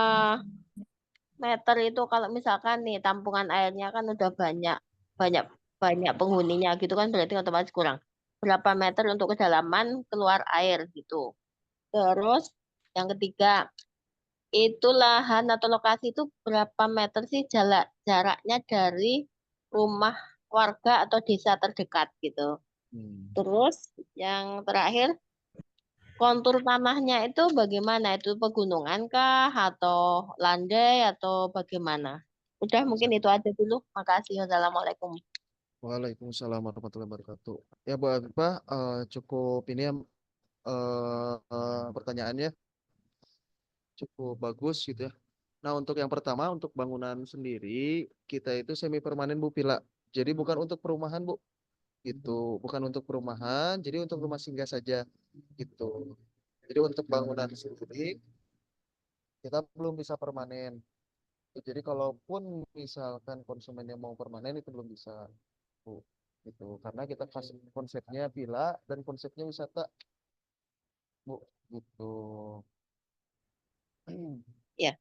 meter itu kalau misalkan nih tampungan airnya kan udah banyak, banyak, banyak penghuninya gitu kan berarti otomatis kurang. Berapa meter untuk kedalaman keluar air gitu. Terus yang ketiga, itu lahan atau lokasi itu berapa meter sih jaraknya dari rumah warga atau desa terdekat gitu. Hmm. Terus yang terakhir, kontur tanahnya itu bagaimana? Itu pegunungan kah atau landai atau bagaimana? Udah mungkin itu aja dulu. Makasih. Wassalamualaikum. Waalaikumsalam warahmatullahi wabarakatuh. Ya Bu Afifah, cukup ini ya pertanyaannya cukup bagus gitu ya. Nah, untuk yang pertama untuk bangunan sendiri kita itu semi permanen Bu Pila. Jadi bukan untuk perumahan Bu, gitu. Bukan untuk perumahan, jadi untuk rumah singgah saja gitu. Jadi untuk bangunan sendiri kita belum bisa permanen. Jadi kalaupun misalkan konsumennya mau permanen itu belum bisa Bu. Gitu. Karena kita kasih konsepnya villa dan konsepnya wisata Bu, gitu. Ya,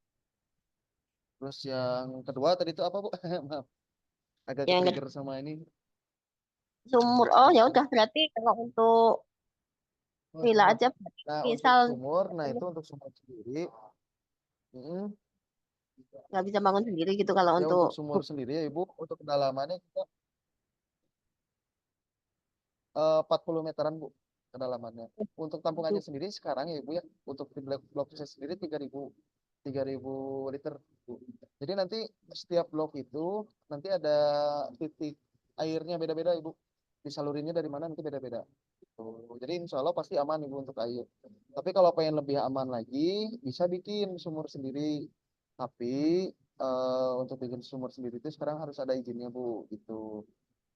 Terus yang kedua tadi itu apa Bu? Maaf, agak yang ke-trigger sama ini. sumur. Oh, ya udah berarti kalau untuk Oh, villa sumur. aja berarti Nah, untuk misal sumur, nah itu untuk sumur sendiri. mm, nggak bisa bangun sendiri gitu kalau Ya untuk untuk sumur sendiri ya Ibu, untuk kedalamannya kita 40 meteran Bu kedalamannya. Untuk tampungannya sendiri sekarang ya Ibu ya, untuk di blok C sendiri 3.000 liter Bu. Jadi nanti setiap blok itu nanti ada titik airnya beda-beda Ibu. Disalurinnya dari mana nanti beda-beda. Tuh. Jadi insya Allah pasti aman Ibu untuk air. Tapi kalau pengen lebih aman lagi, bisa bikin sumur sendiri. Tapi untuk bikin sumur sendiri itu sekarang harus ada izinnya Bu, gitu.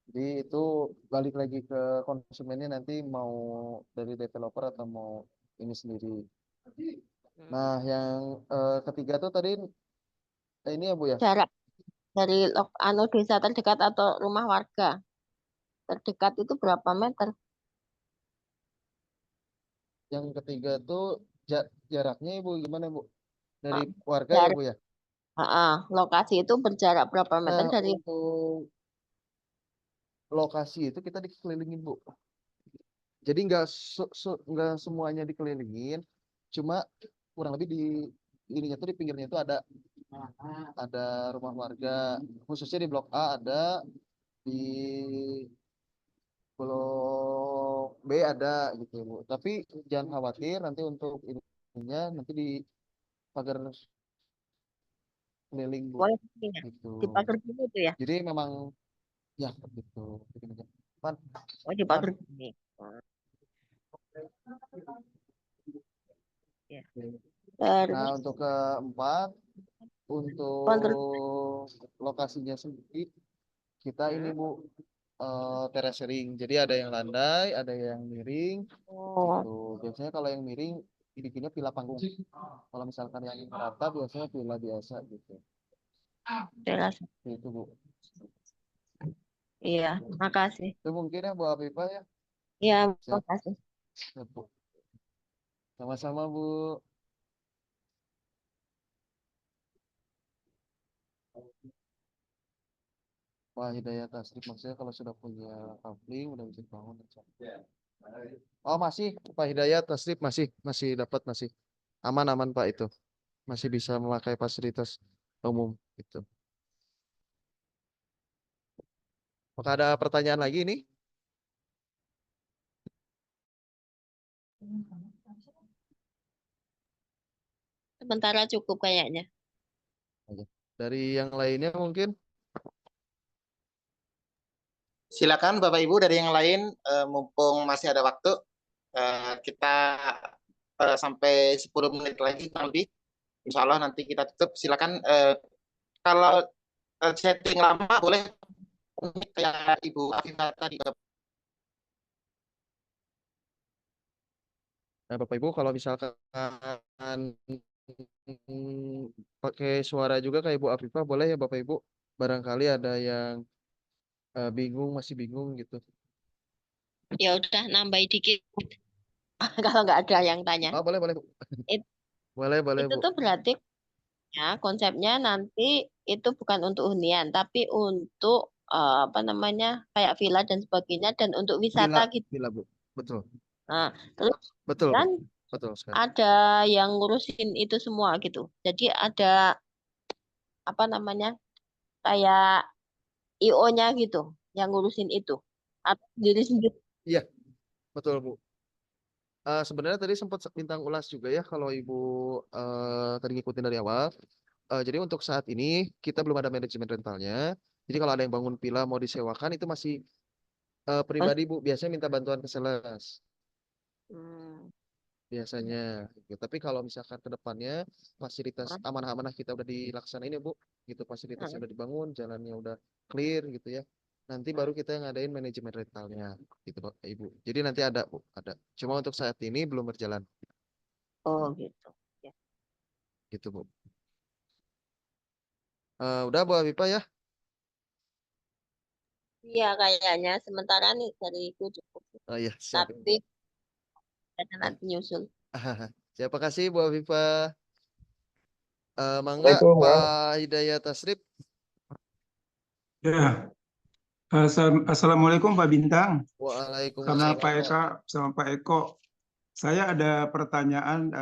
Jadi itu balik lagi ke konsumennya nanti mau dari developer atau mau ini sendiri. Nah, yang ketiga tuh tadi ini ya Bu ya. Jarak dari desa terdekat atau rumah warga terdekat itu berapa meter? Yang ketiga tuh jaraknya Ibu gimana Bu? Dari Ah, warga ya Jarak, Bu ya. lokasi itu berjarak berapa meter Nah, dari untuk lokasi itu kita dikelilingin Bu. Jadi nggak semuanya dikelilingin, cuma kurang lebih di ininya tuh di pinggirnya itu ada rumah warga, khususnya di Blok A ada, di Blok B ada gitu Bu. Tapi jangan khawatir nanti untuk ininya nanti di pagar keliling Bu boleh ya, gitu. di pagar bumi itu ya? Jadi memang ya gitu. Bikin aja. Pan, Oh, di pan. pagar bumi. Oh, ya. Nah, Terus untuk keempat, kontrol. untuk lokasinya sendiri kita ini Bu terasering. Jadi ada yang landai, ada yang miring Oh, gitu. Biasanya kalau yang miring dibikinnya villa panggung. Kalau misalkan yang rata biasanya villa biasa gitu. jelas. Itu Bu. Iya, makasih. Itu mungkin ya Bu Afifah ya. Iya, Siap, makasih. siap, Bu. Sama-sama Bu. Wah, Hidayat Tasrif maksudnya kalau sudah punya kafling udah bisa bangun. Oh masih Pak Hidayat Tasrif masih dapat masih aman Pak itu masih bisa memakai fasilitas umum itu. Apakah ada pertanyaan lagi ini? Sementara cukup kayaknya. Oke. Dari yang lainnya mungkin Silakan Bapak Ibu dari yang lain, mumpung masih ada waktu, kita sampai 10 menit lagi kurang lebih. Insya Allah nanti kita tutup. Silakan, kalau chatting lama boleh kayak Ibu Afifah tadi. Bapak Ibu kalau misalkan pakai suara juga kayak Ibu Afifah boleh ya Bapak Ibu. Barangkali ada yang bingung masih bingung gitu. Ya udah nambahin dikit kalau nggak ada yang tanya. Oh boleh boleh Bu. It- Boleh itu Bu. tuh berarti ya konsepnya nanti itu bukan untuk hunian, tapi untuk apa namanya kayak villa dan sebagainya dan untuk wisata Bila gitu. bila Bu. Betul. Nah, terus Betul Bu. kan Betul sekali. ada yang ngurusin itu semua gitu. Jadi ada apa namanya kayak IO-nya gitu yang ngurusin itu. Atau diri sendiri. Iya, betul Bu. Sebenarnya tadi sempat bintang ulas juga ya kalau Ibu tadi ngikutin dari awal. Jadi untuk saat ini kita belum ada manajemen rentalnya. Jadi kalau ada yang bangun villa mau disewakan itu masih pribadi Bu. Biasanya minta bantuan ke sales Hmm. biasanya. Gitu. Tapi kalau misalkan ke depannya fasilitas amanah-amanah kita udah dilaksanain ya Bu. Gitu fasilitasnya udah dibangun, jalannya udah clear gitu ya. Nanti baru kita ngadain manajemen rentalnya gitu Bapak Ibu. Jadi nanti ada Bu, ada. Cuma untuk saat ini belum berjalan Oh gitu. Ya. gitu Bu. Udah Bu Afifah ya? Iya kayaknya sementara nih dari itu cukup. Oh iya, siap. Tapi ada Ya. nanti nyusul. Siapa kasih Bu Afifah. Mangga Assalamualaikum, Bang. Pak Hidayat Tasrif. Ya, Assalamualaikum Pak Bintang, sama Waalaikumsalam. Pak Eka, sama Pak Eko. Saya ada pertanyaan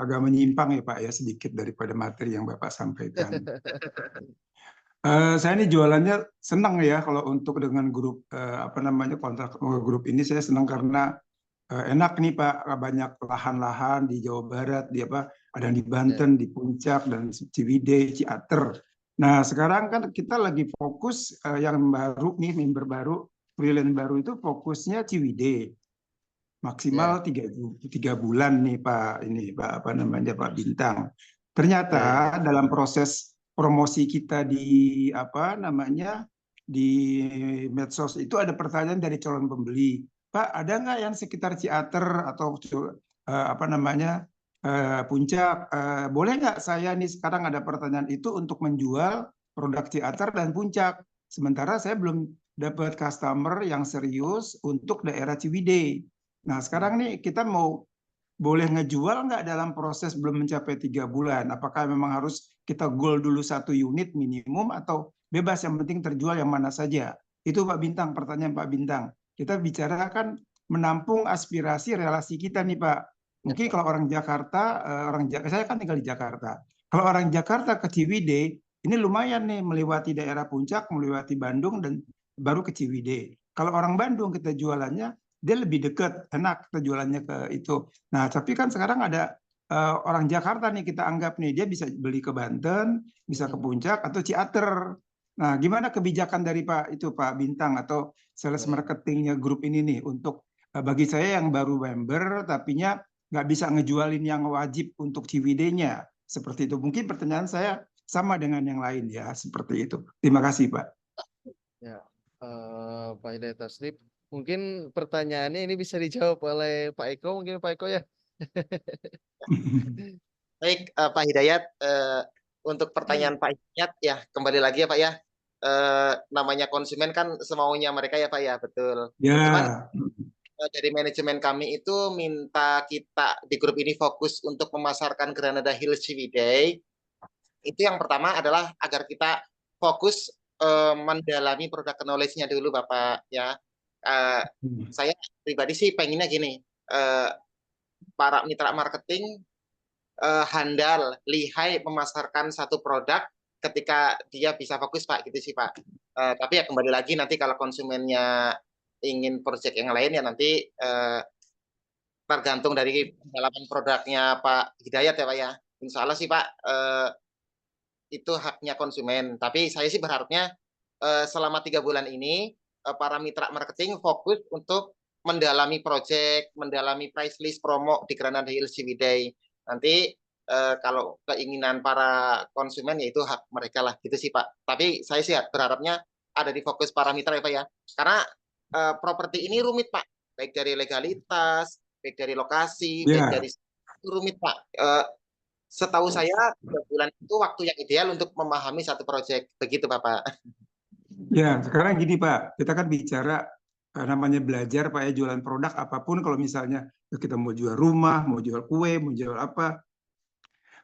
agak menyimpang ya Pak ya sedikit daripada materi yang Bapak sampaikan. Saya ini jualannya senang ya kalau untuk dengan grup apa namanya kontrak grup ini saya senang karena enak nih Pak, banyak lahan-lahan di Jawa Barat, di apa, ada yang di Banten, di Puncak, dan Ciwidey, Ciater. Nah, sekarang kan kita lagi fokus yang baru nih, member baru, freelance baru itu fokusnya Ciwidey. Maksimal 3 bulan nih Pak, ini Pak apa namanya Pak Bintang. Ternyata dalam proses promosi kita di apa namanya di medsos itu ada pertanyaan dari calon pembeli. Pak, ada nggak yang sekitar Ciater atau apa namanya Puncak, boleh nggak saya nih sekarang ada pertanyaan itu untuk menjual produk Ciater dan Puncak. Sementara saya belum dapat customer yang serius untuk daerah Ciwidey. Nah sekarang nih kita boleh ngejual nggak dalam proses belum mencapai 3 bulan? Apakah memang harus kita goal dulu 1 unit minimum atau bebas yang penting terjual yang mana saja? Itu Pak Bintang, pertanyaan Pak Bintang. Kita bicara kan menampung aspirasi relasi kita nih Pak. Mungkin kalau orang Jakarta, saya kan tinggal di Jakarta. Kalau orang Jakarta ke Ciwidey, ini lumayan nih melewati daerah Puncak, melewati Bandung dan baru ke Ciwidey. Kalau orang Bandung kita jualannya dia lebih dekat, enak kita jualannya ke itu. Nah, tapi kan sekarang ada orang Jakarta nih kita anggap nih dia bisa beli ke Banten, bisa ke Puncak atau Ciater. Nah, gimana kebijakan dari Pak Bintang atau sales marketingnya grup ini nih untuk bagi saya yang baru member tapinya nggak bisa ngejualin yang wajib untuk Ciwidey-nya seperti itu. Mungkin pertanyaan saya sama dengan yang lain ya seperti itu. Terima kasih Pak. Ya, Pak Hidayat Tasrif. Mungkin pertanyaannya ini bisa dijawab oleh Pak Eko, mungkin Pak Eko ya. Baik, Pak Hidayat, untuk pertanyaan Pak Hidayat ya kembali lagi ya Pak ya. Namanya konsumen kan semaunya mereka ya Pak ya, betul. Ya. Cuman dari manajemen kami itu minta kita di grup ini fokus untuk memasarkan Granada Hills Ciwidey. Itu yang pertama adalah agar kita fokus mendalami produk knowledge-nya dulu Bapak ya. Saya pribadi sih pengennya gini, para mitra marketing handal, lihai memasarkan satu produk ketika dia bisa fokus Pak, gitu sih Pak. Tapi ya kembali lagi nanti kalau konsumennya ingin project yang lain ya nanti tergantung dari pendalaman produknya Pak Hidayat ya Pak ya. Insya Allah sih Pak itu haknya konsumen. Tapi saya sih berharapnya selama 3 bulan ini para mitra marketing fokus untuk mendalami project, mendalami price list promo di Granada Hills Ciwidey. Nanti kalau keinginan para konsumen ya itu hak mereka lah gitu sih Pak. Tapi saya sih berharapnya ada di fokus para mitra ya Pak ya. Karena properti ini rumit Pak, baik dari legalitas, baik dari lokasi, baik dari rumit Pak. Setahu saya 3 bulan itu waktu yang ideal untuk memahami satu proyek, begitu Bapak. Ya, sekarang gini Pak, kita kan bicara namanya belajar Pak ya, jualan produk apapun. Kalau misalnya kita mau jual rumah, mau jual kue, mau jual apa,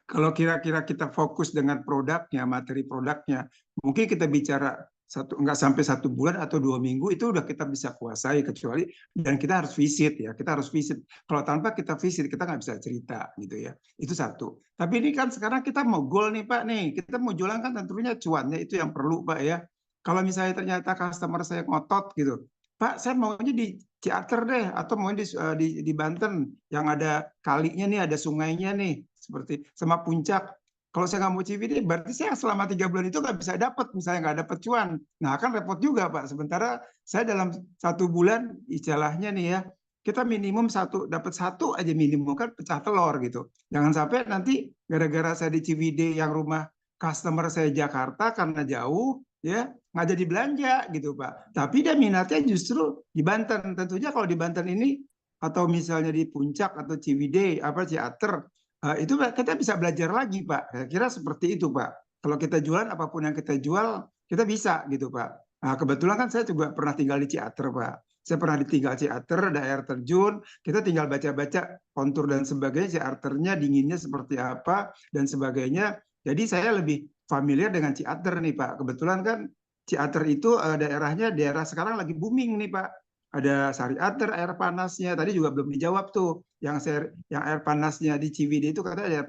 kalau kira-kira kita fokus dengan produknya, materi produknya, mungkin kita bicara nggak sampai 1 bulan atau 2 minggu itu udah kita bisa kuasai, kecuali dan kita harus visit ya, kita harus visit. Kalau tanpa kita visit kita nggak bisa cerita gitu ya. Itu satu. Tapi ini kan sekarang kita mau goal nih Pak nih, kita mau jualan kan tentunya cuannya itu yang perlu Pak ya. Kalau misalnya ternyata customer saya ngotot gitu, Pak saya maunya di Ciater deh atau mau di Banten yang ada kalinya nih, ada sungainya nih, seperti sama Puncak. Kalau saya nggak mau Ciwidey, berarti saya selama 3 bulan itu nggak bisa dapat, misalnya nggak dapat cuan. Nah, kan repot juga, Pak. Sementara saya dalam 1 bulan, istilahnya nih ya, kita minimum dapat satu aja minimum, kan pecah telur gitu. Jangan sampai nanti gara-gara saya di Ciwidey yang rumah customer saya Jakarta karena jauh, ya nggak jadi belanja gitu, Pak. Tapi dia minatnya justru di Banten. Tentunya kalau di Banten ini, atau misalnya di Puncak atau Ciwidey, Ciater, itu kita bisa belajar lagi Pak. Saya kira seperti itu Pak. Kalau kita jualan apapun yang kita jual, kita bisa gitu Pak. Nah, kebetulan kan saya juga pernah tinggal di Ciater Pak. Saya pernah tinggal Ciater, daerah terjun. Kita tinggal baca-baca kontur dan sebagainya, Ciaternya dinginnya seperti apa dan sebagainya. Jadi saya lebih familiar dengan Ciater nih Pak. Kebetulan kan Ciater itu daerahnya daerah sekarang lagi booming nih Pak. Ada Sari Ater air panasnya, tadi juga belum dijawab tuh. Yang air panasnya di Ciwidey itu katanya air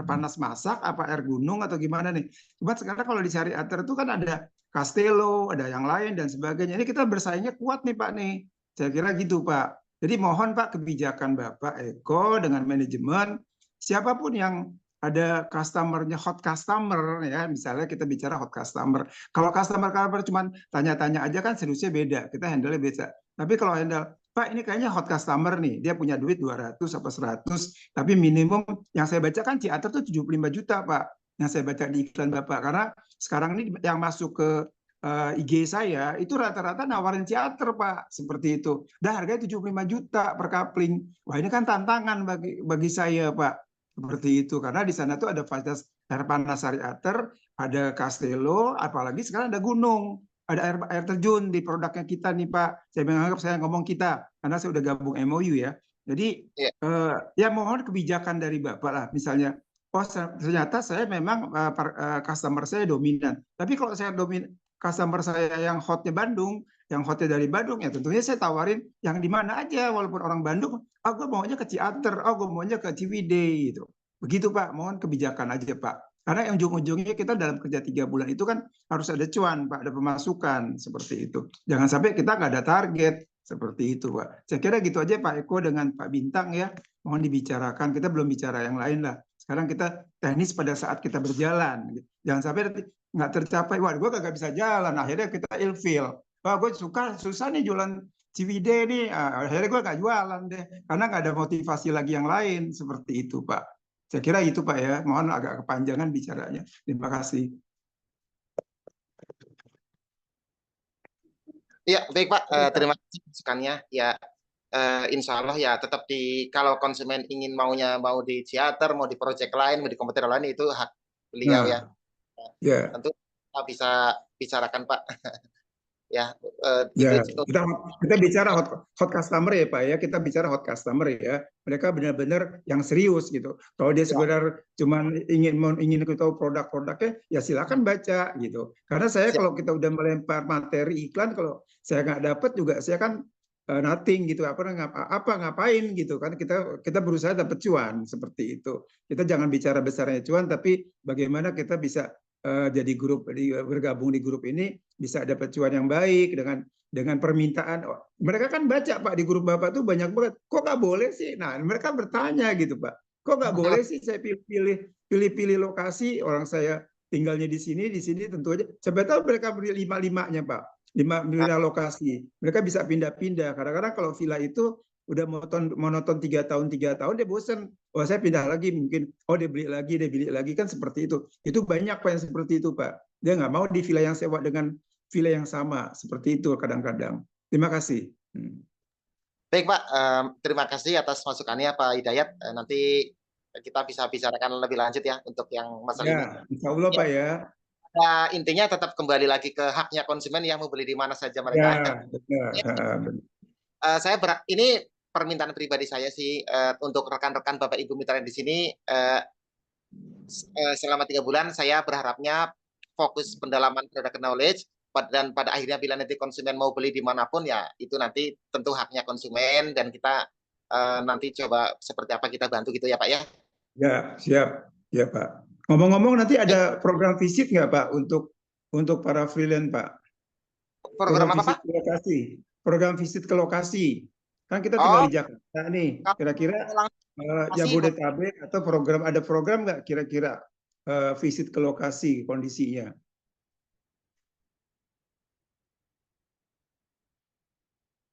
panas masak apa air gunung atau gimana nih. Cuma sekarang kalau di Sari Ater itu kan ada Castello, ada yang lain dan sebagainya. Ini kita bersaingnya kuat nih Pak nih. Saya kira gitu Pak. Jadi mohon Pak kebijakan Bapak Eko dengan manajemen, siapapun yang ada customer-nya, hot customer ya, misalnya kita bicara hot customer. Kalau customer cuma tanya-tanya aja kan seriusnya beda, kita handle-nya beda. Tapi kalau handle, Pak ini kayaknya hot customer nih, dia punya duit 200 atau 100, tapi minimum yang saya baca kan Ciater tuh 75 juta Pak, yang saya baca di iklan Bapak. Karena sekarang ini yang masuk ke IG saya itu rata-rata nawarin charter Pak, seperti itu. Dan harganya 75 juta per kapling. Wah ini kan tantangan bagi saya Pak, seperti itu. Karena di sana tuh ada fasilitas air panas Sariater, ada Castello, apalagi sekarang ada gunung, ada air terjun di produknya kita nih Pak. Saya menganggap saya ngomong kita, karena saya udah gabung MOU ya. Jadi Iya. ya mohon kebijakan dari Bapak lah, misalnya. Oh ternyata saya memang customer saya dominan. Tapi kalau saya customer saya yang hotnya Bandung, yang hotnya dari Bandung, ya tentunya saya tawarin yang di mana aja, walaupun orang Bandung, oh gue maunya ke Ciater, oh gue maunya ke Ciwidey gitu. Begitu Pak, mohon kebijakan aja Pak. Karena yang ujung-ujungnya kita dalam kerja 3 bulan itu kan harus ada cuan Pak, ada pemasukan seperti itu. Jangan sampai kita nggak ada target seperti itu Pak. Saya kira gitu aja Pak Eko dengan Pak Bintang ya. Mohon dibicarakan, kita belum bicara yang lain lah. Sekarang kita teknis pada saat kita berjalan. Jangan sampai nggak tercapai, wah gue kagak bisa jalan, akhirnya kita ilfeel, wah gue susah nih jualan Ciwidey nih, akhirnya gue nggak jualan deh, karena nggak ada motivasi lagi yang lain, seperti itu Pak. Saya kira itu Pak ya, mohon agak kepanjangan bicaranya. Terima kasih. Ya, baik Pak. Terima kasih masukannya. Ya, insya Allah ya tetap kalau konsumen ingin mau di Ciater, mau di project lain, mau di kompetitor lain, itu hak beliau ya. Ya. Tentu kita bisa bicarakan Pak. Ya, Ya, itu kita bicara hot customer ya Pak ya, kita bicara hot customer ya. Mereka benar-benar yang serius gitu. Kalau dia sekedar cuman ingin tahu produk-produknya, ya silakan baca gitu. Karena saya kalau kita udah melempar materi iklan, kalau saya nggak dapat juga saya kan nothing gitu. Ngapain gitu kan, kita berusaha dapat cuan seperti itu. Kita jangan bicara besarnya cuan, tapi bagaimana kita bisa jadi bergabung di grup ini bisa dapat cuan yang baik dengan permintaan. Mereka kan baca Pak di grup Bapak tuh banyak banget. Kok nggak boleh sih? Nah mereka bertanya gitu Pak. Kok nggak boleh sih saya pilih lokasi, orang saya tinggalnya di sini tentu aja. Coba tahu mereka beri 5-5-nya Pak. 5 lokasi. Mereka bisa pindah-pindah. Kadang-kadang kalau villa itu udah monoton 3 tahun dia bosan, oh saya pindah lagi mungkin, oh dia beli lagi kan seperti itu banyak Pak yang seperti itu Pak, dia nggak mau di villa yang sewa dengan villa yang sama, seperti itu kadang-kadang. Terima kasih. Baik Pak, terima kasih atas masukannya Pak Hidayat. Nanti kita bisa bicarakan lebih lanjut ya untuk yang masalah ini. Insya Allah Pak ya. Nah, intinya tetap kembali lagi ke haknya konsumen yang mau beli di mana saja mereka. Ini permintaan pribadi saya sih untuk rekan-rekan Bapak Ibu mitra di sini, selama 3 bulan saya berharapnya fokus pendalaman product knowledge, dan pada akhirnya bila nanti konsumen mau beli dimanapun ya itu nanti tentu haknya konsumen, dan kita nanti coba seperti apa kita bantu gitu ya Pak ya. Ya siap ya Pak. Ngomong-ngomong nanti ada program visit nggak Pak untuk para freelance Pak? Program apa Pak? Program visit ke lokasi. Kan kita tinggal di Jakarta nih. Kira-kira Jabodetabek atau ada program nggak kira-kira visit ke lokasi kondisinya?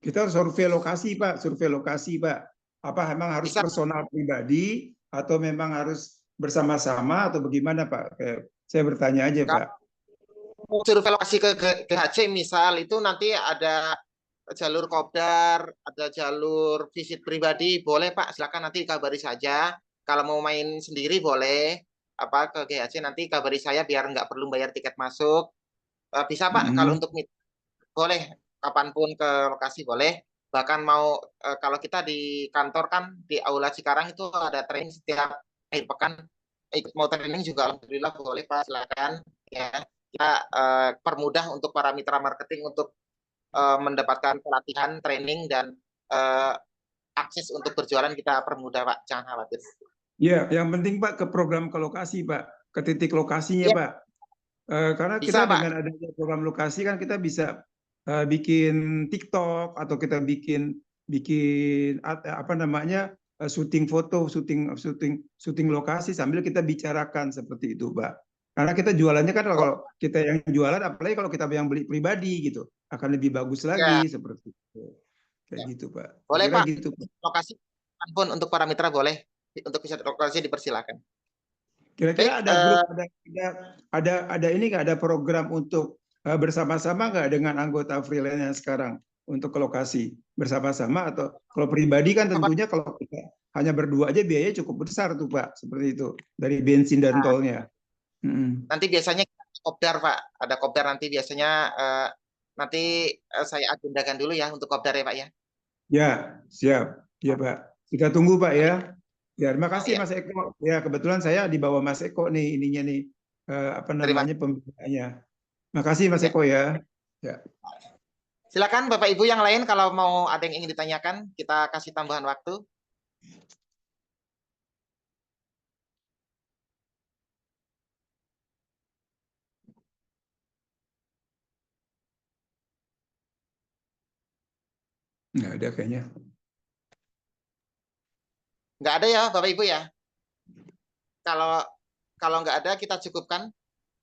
Kita harus survei lokasi Pak. Apa memang harus personal pribadi atau memang harus bersama-sama atau bagaimana Pak? Saya bertanya aja Pak. Survei lokasi ke GHC misal, itu nanti ada jalur kopdar, ada jalur visit pribadi, boleh Pak, silakan nanti kabari saja. Kalau mau main sendiri boleh ke GHC, nanti kabari saya biar nggak perlu bayar tiket masuk. Bisa Pak, kalau untuk boleh kapanpun ke lokasi boleh. Bahkan mau kalau kita di kantor kan di Aula Cikarang itu ada training setiap akhir pekan. Mau training juga alhamdulillah boleh Pak, silakan ya. Kita permudah untuk para mitra marketing untuk mendapatkan pelatihan, training, dan akses untuk berjualan kita permudah Pak, jangan khawatir. Ya, yang penting Pak ke program ke lokasi Pak, ke titik lokasinya Pak. Karena kita dengan adanya program lokasi kan kita bisa bikin TikTok atau kita bikin syuting foto, syuting lokasi sambil kita bicarakan seperti itu Pak. Karena kita jualannya kan kalau kita yang jualan, apalagi kalau kita yang beli pribadi gitu, akan lebih bagus lagi seperti itu. Kayak gitu Pak. Boleh Pak. Gitu, Pak. Lokasi pun untuk para mitra boleh, untuk bisa lokasi dipersilakan. Kira-kira ada grup, ada ini nggak, ada program untuk bersama-sama nggak dengan anggota freelance yang sekarang untuk ke lokasi? Bersama-sama atau kalau pribadi kan tentunya kalau kita hanya berdua aja biayanya cukup besar tuh Pak, seperti itu dari bensin dan Nah, tolnya. nanti biasanya kita kopdar Pak, ada kopdar nanti biasanya nanti saya agendakan dulu ya untuk kopdar ya Pak ya. Ya, siap. Ya Pak. Kita tunggu Pak ya. Ya, terima Oh, kasih ya. Mas Eko. Ya, kebetulan saya di bawah Mas Eko nih ininya nih apa Terima namanya pembinaannya. Makasih Mas ya. Eko ya. Ya. Silakan Bapak Ibu yang lain kalau mau ada yang ingin ditanyakan, kita kasih tambahan waktu. Nggak ada kayaknya. Nggak ada ya Bapak Ibu ya. Kalau kalau nggak ada kita cukupkan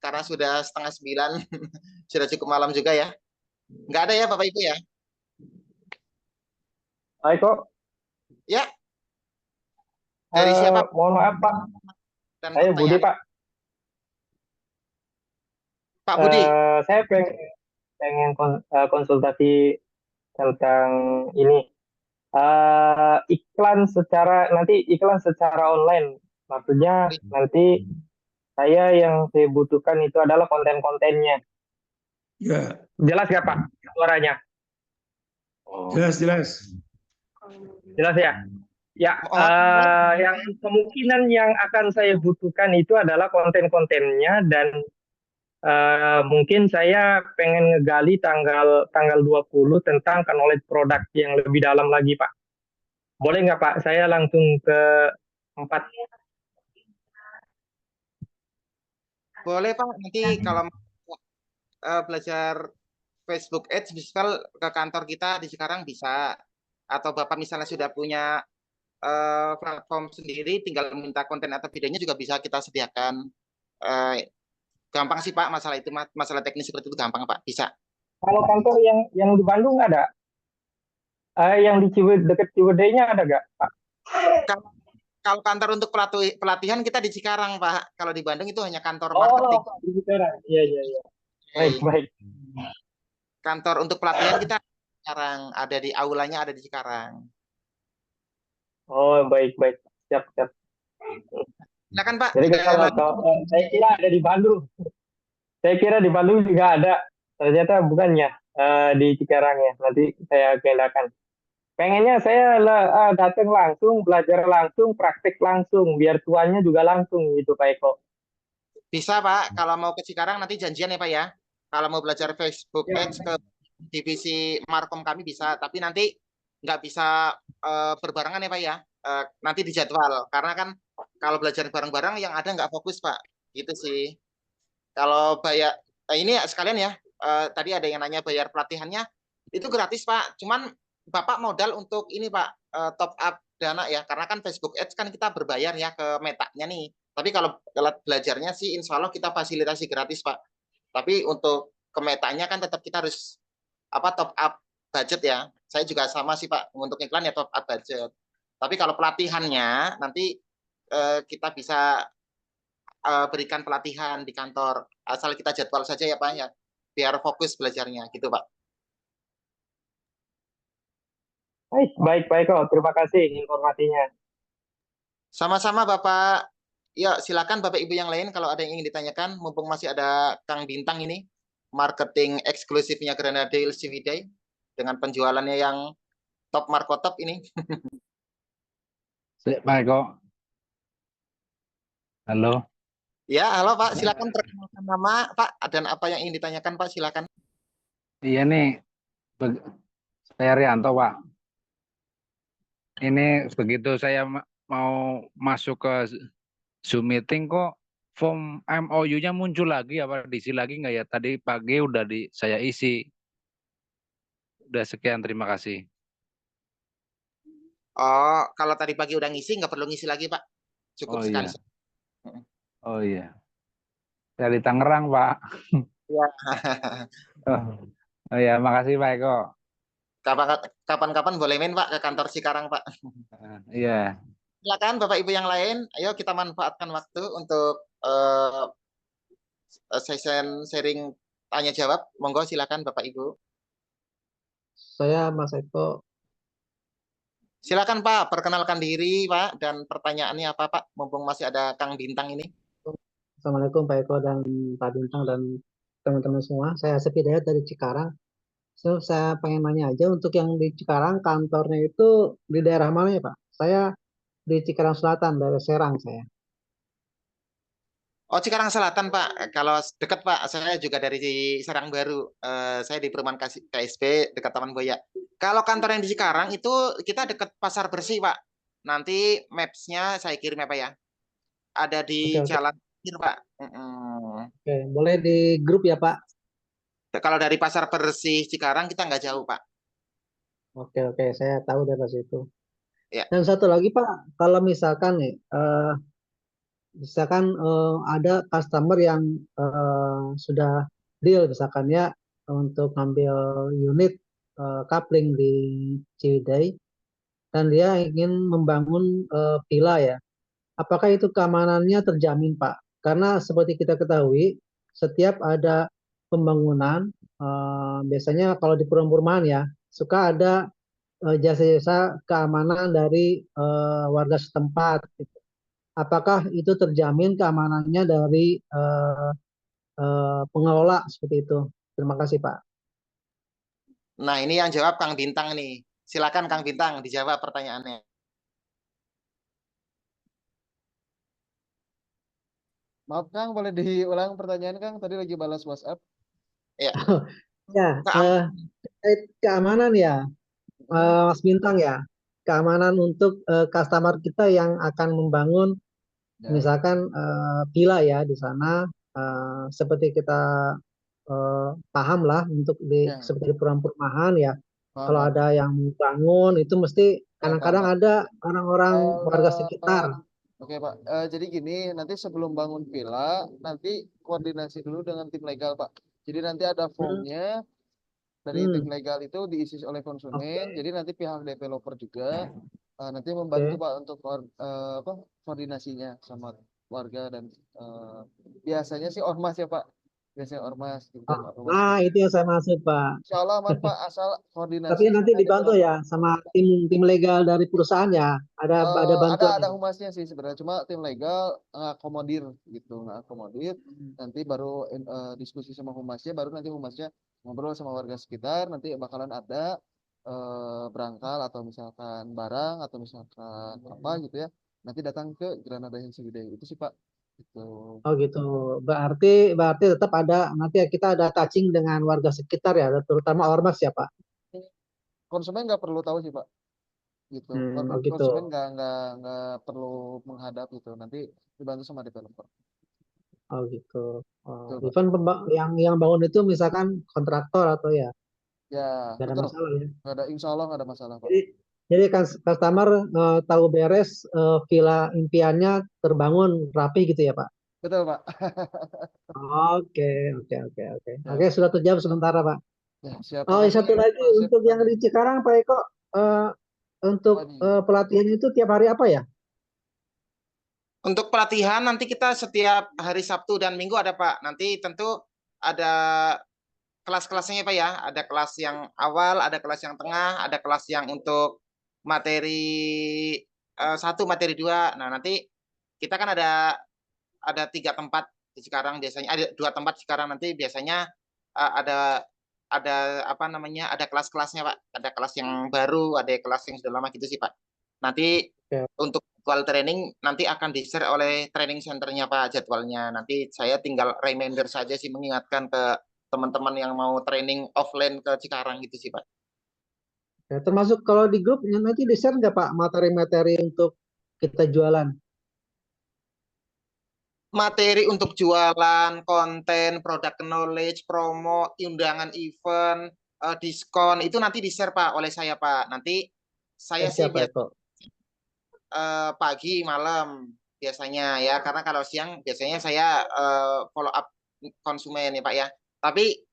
karena sudah 8:30 sudah cukup malam juga ya. Nggak ada ya Bapak Ibu ya. Hai kok, Ya, dari siapa mohon maaf Pak, dan saya Budi pertanyaan Pak. Pak Budi. Saya pengen konsultasi tentang ini. Iklan secara online. Maksudnya nanti saya butuhkan itu adalah konten-kontennya. Ya, Jelas nggak Pak suaranya? jelas. Jelas ya? Ya, Oh, yang kemungkinan yang akan saya butuhkan itu adalah konten-kontennya dan mungkin saya pengen ngegali tanggal 20 tentang knowledge produk yang lebih dalam lagi, Pak. Boleh nggak, Pak? Saya langsung ke 4. boleh Pak. Nanti kalau belajar Facebook Ads misal ke kantor kita di Cikarang bisa. Atau Bapak misalnya sudah punya platform sendiri, tinggal minta konten atau videonya juga bisa kita sediakan. Gampang sih Pak, masalah itu masalah teknis seperti itu gampang Pak, bisa. Kalau kantor yang di Bandung ada? Yang di dekat Ciwidey-nya ada nggak, Pak? Kalau kantor untuk pelatihan kita di Cikarang Pak. Kalau di Bandung itu hanya kantor Oh, marketing. di Cikarang. Iya. Baik. Kantor untuk pelatihan kita sekarang ada di aulanya, ada di Cikarang. Oh, baik. Siap. Silakan Pak. Jadi Ada yang kalau saya kira ada di Bandung. Saya kira di Bandung juga ada. Ternyata bukannya di Cikarang ya. Nanti saya kenakan. Pengennya saya datang langsung, belajar langsung, praktek langsung, biar tuannya juga langsung gitu Pak Eko. bisa Pak. Kalau mau ke Cikarang nanti janjian ya Pak ya. Kalau mau belajar Facebook Ya. Ads ke divisi Markom kami bisa, tapi nanti nggak bisa berbarengan ya Pak ya. Nanti dijadwal. Karena kan kalau belajar bareng-bareng yang ada nggak fokus Pak. Gitu sih. Kalau bayar ini sekalian ya. Tadi ada yang nanya bayar pelatihannya itu gratis Pak. Cuman Bapak modal untuk ini Pak top up dana ya. Karena kan Facebook Ads kan kita berbayar ya ke Meta-nya nih. Tapi kalau belajarnya sih insya Allah kita fasilitasi gratis Pak. Tapi untuk ke Meta-nya kan tetap kita harus top up budget ya. Saya juga sama sih Pak untuk iklan ya top up budget. Tapi kalau pelatihannya nanti kita bisa berikan pelatihan di kantor. Asal kita jadwal saja ya Pak ya. Biar fokus belajarnya gitu Pak. Baik kok. Terima kasih informasinya. Sama-sama Bapak. Ya silakan Bapak Ibu yang lain kalau ada yang ingin ditanyakan. Mumpung masih ada Kang Bintang ini. Marketing eksklusifnya Granadale Ciwidey. Dengan penjualannya yang top markotop ini. Pak Eko. Halo. Ya, halo Pak. Silakan perkenalkan nama Pak dan apa yang ingin ditanyakan Pak. Silakan. Iya nih, saya Rianto Pak. Ini begitu saya mau masuk ke Zoom meeting kok form MOU-nya muncul lagi apa diisi lagi nggak ya? Tadi pagi udah saya isi. Udah sekian, terima kasih. Oh, kalau tadi pagi udah ngisi, nggak perlu ngisi lagi Pak. Cukup sekali. Iya. Oh iya. Saya di Tangerang Pak. Ya. Oh ya, makasih Pak Eko. Kapan-kapan boleh main Pak ke kantor Cikarang Pak. Iya. Silakan Bapak Ibu yang lain, ayo kita manfaatkan waktu untuk session sharing tanya jawab. Monggo silakan Bapak Ibu. Saya Mas Eko. Silakan Pak, perkenalkan diri Pak dan pertanyaannya apa Pak? Mumpung masih ada Kang Bintang ini. Assalamualaikum Pak Eko dan Pak Bintang dan teman-teman semua. Saya Sepi Dayat dari Cikarang. So, saya pengen nanya aja untuk yang di Cikarang kantornya itu di daerah mana ya Pak? Saya di Cikarang Selatan, daerah Serang saya. Oh, Cikarang Selatan Pak. Kalau dekat Pak, saya juga dari Serang Baru. Saya di perumahan KSP dekat Taman Boya. Kalau kantor yang di Cikarang itu kita dekat Pasar Bersih Pak. Nanti maps-nya saya kirim ya Pak ya. Ada di Oke, Jalan Pak. oke. Boleh di grup ya Pak? Kalau dari Pasar Bersih Cikarang kita nggak jauh Pak. Oke, saya tahu dari situ. Ya. Dan satu lagi Pak, kalau misalkan nih, misalkan ada customer yang sudah deal misalkan ya untuk ngambil unit coupling di Ciwidey dan dia ingin membangun villa ya. Apakah itu keamanannya terjamin Pak? Karena seperti kita ketahui, setiap ada pembangunan, biasanya kalau di perumahan ya, suka ada jasa-jasa keamanan dari warga setempat. Gitu. Apakah itu terjamin keamanannya dari pengelola seperti itu? Terima kasih Pak. Nah, ini yang jawab Kang Bintang nih. Silakan Kang Bintang dijawab pertanyaannya. Maaf Kang, boleh diulang pertanyaan Kang? Tadi lagi balas WhatsApp. Ya. Ya, terkait keamanan ya, Mas Bintang ya. Keamanan untuk customer kita yang akan membangun Ya. misalkan villa ya di sana seperti kita paham lah untuk Ya. seperti di perumahan ya. Paham, Kalau paham. ada yang bangun itu mesti Paham, kadang-kadang paham. ada orang-orang warga sekitar. Oke Pak, jadi gini, nanti sebelum bangun villa, nanti koordinasi dulu dengan tim legal Pak. Jadi nanti ada formnya dari tim legal itu diisi oleh konsumen. Oke. Jadi nanti pihak developer juga nanti membantu Oke. Pak untuk koordinasinya sama warga dan biasanya sih ormas ya Pak. Biasanya ormas gitu kan. Nah, itu yang saya maksud Pak. Insya Allah aman Pak, asal koordinasi Tapi nanti sama dibantu developer. ya sama tim legal dari perusahaan ya. Ada bantuan. Ada humasnya sih sebenarnya, cuma tim legal ngakomodir gitu, ngakomodir. Nanti baru diskusi sama humasnya, baru nanti humasnya ngobrol sama warga sekitar, nanti bakalan ada berangkal atau misalkan barang atau misalkan apa gitu ya. Nanti datang ke Granada Hills Ciwidey itu sih Pak. Gitu. Oh gitu. Berarti tetap ada nanti kita ada touching dengan warga sekitar ya, terutama ormas ya Pak. Konsumen nggak perlu tahu sih Pak. Gitu. Oh gitu. Konsumen nggak perlu menghadap gitu. Nanti dibantu sama developer. Oh gitu. Betul, Pak. Even yang bangun itu misalkan kontraktor atau ya. Ya, Nggak ada betul. masalah ya. Nggak ada, insya Allah nggak ada masalah Pak. Jadi kan customer tahu beres villa impiannya terbangun rapi gitu ya Pak. Betul Pak. Oke. Ya. Oke, sudah terjawab sementara Pak. Ya, siap. Oh, Makasih, satu lagi Pak. untuk yang di Cikarang Pak Eko, untuk pelatihan itu tiap hari apa ya? Untuk pelatihan nanti kita setiap hari Sabtu dan Minggu ada Pak. Nanti tentu ada kelas-kelasnya Pak ya. Ada kelas yang awal, ada kelas yang tengah, ada kelas yang untuk materi 1, materi 2. Nah, nanti kita kan ada 3 tempat di Cikarang biasanya, ada 2 tempat sekarang nanti biasanya ada apa namanya, ada kelas-kelasnya Pak. Ada kelas yang baru, ada kelas yang sudah lama gitu sih Pak. Nanti untuk jadwal training nanti akan di-share oleh training centernya Pak jadwalnya. Nanti saya tinggal reminder saja sih mengingatkan ke teman-teman yang mau training offline ke Cikarang gitu sih Pak. Ya, termasuk kalau di grup nanti di-share nggak Pak materi-materi untuk kita jualan? Materi untuk jualan, konten, product knowledge, promo, undangan event, diskon itu nanti di-share Pak oleh saya Pak. Nanti saya sih pagi malam biasanya ya, karena kalau siang biasanya saya follow up konsumen ya Pak ya. Tapi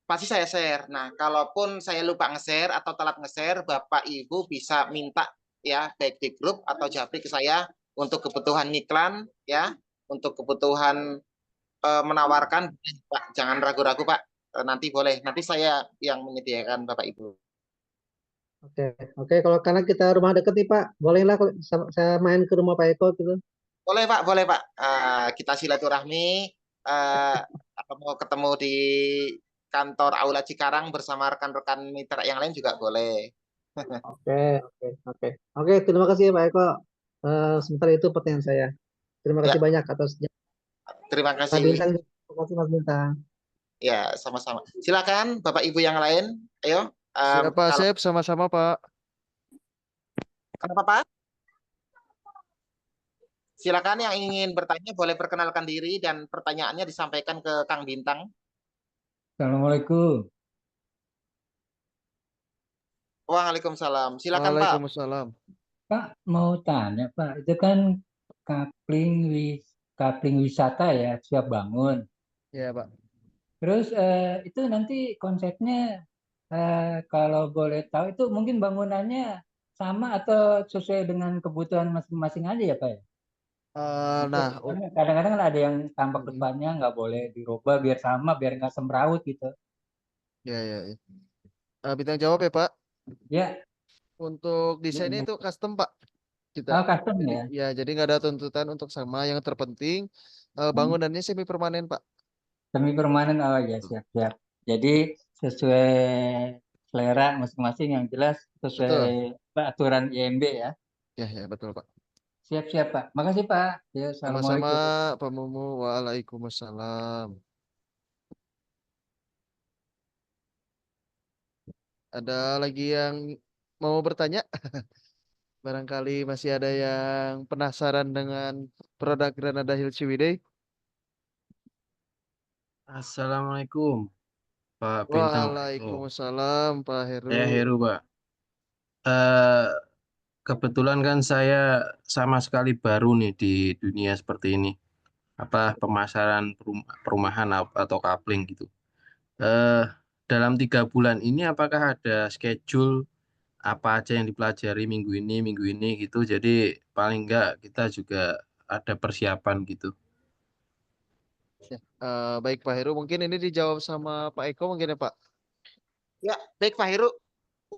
pasti saya share. Nah, kalaupun saya lupa nge-share atau telat nge-share, Bapak Ibu bisa minta ya baik di grup atau japri ke saya untuk kebutuhan iklan ya, untuk kebutuhan menawarkan Pak, jangan ragu-ragu Pak. nanti boleh. Nanti saya yang menyediakan Bapak Ibu. Oke, kalau karena kita rumah deket nih Pak, bolehlah kalau saya main ke rumah Pak Eko gitu. Boleh Pak, boleh Pak. Kita silaturahmi. eh, atau mau ketemu di kantor Aula Cikarang bersama rekan-rekan mitra yang lain juga boleh. Oke, terima kasih ya Pak Eko. Sementara itu pertanyaan saya. Terima kasih Ya, banyak atas terima Pak kasih. Bintang. Terima kasih Mas Bintang. Ya, sama-sama. Silakan Bapak Ibu yang lain. Ayo. Siapa Kalau Sep? Sama-sama Pak. kenapa Pak? Silakan yang ingin bertanya boleh perkenalkan diri dan pertanyaannya disampaikan ke Kang Bintang. Assalamualaikum. Waalaikumsalam. Silakan Pak. Waalaikumsalam. Pak, mau tanya Pak, itu kan kapling wisata ya, siap bangun. Ya Pak. Terus itu nanti konsepnya kalau boleh tahu itu mungkin bangunannya sama atau sesuai dengan kebutuhan masing-masing aja ya Pak ya? Nah, Kadang-kadang kan ada yang tampak mm, depannya nggak boleh dirubah biar sama, biar nggak semrawut gitu. ya. Bintang jawab ya Pak. Ya, Untuk desainnya itu custom Pak. Kita. custom Jadi ya. ya, jadi nggak ada tuntutan untuk sama. Yang terpenting bangunannya semi permanen Pak. Semi permanen, oh ya siap-siap. Jadi sesuai selera masing-masing yang jelas sesuai Betul. aturan IMB ya. Ya betul Pak. Siap-siap Pak. Makasih Pak. Ya, Sama-sama Assalamualaikum. Pak Mumu. Waalaikumsalam. Ada lagi yang mau bertanya? Barangkali masih ada yang penasaran dengan produk Granada Hills Ciwidey. Assalamualaikum Pak Bintang Pak Eko. Waalaikumsalam Pak Heru. Saya Heru Pak. Kebetulan kan saya sama sekali baru nih di dunia seperti ini. Pemasaran perumahan atau kapling gitu. Eh, Dalam 3 bulan ini apakah ada schedule apa aja yang dipelajari minggu ini gitu. Jadi paling enggak kita juga ada persiapan gitu. Ya, baik Pak Heru, mungkin ini dijawab sama Pak Eko mungkin ya Pak. Ya, baik Pak Heru.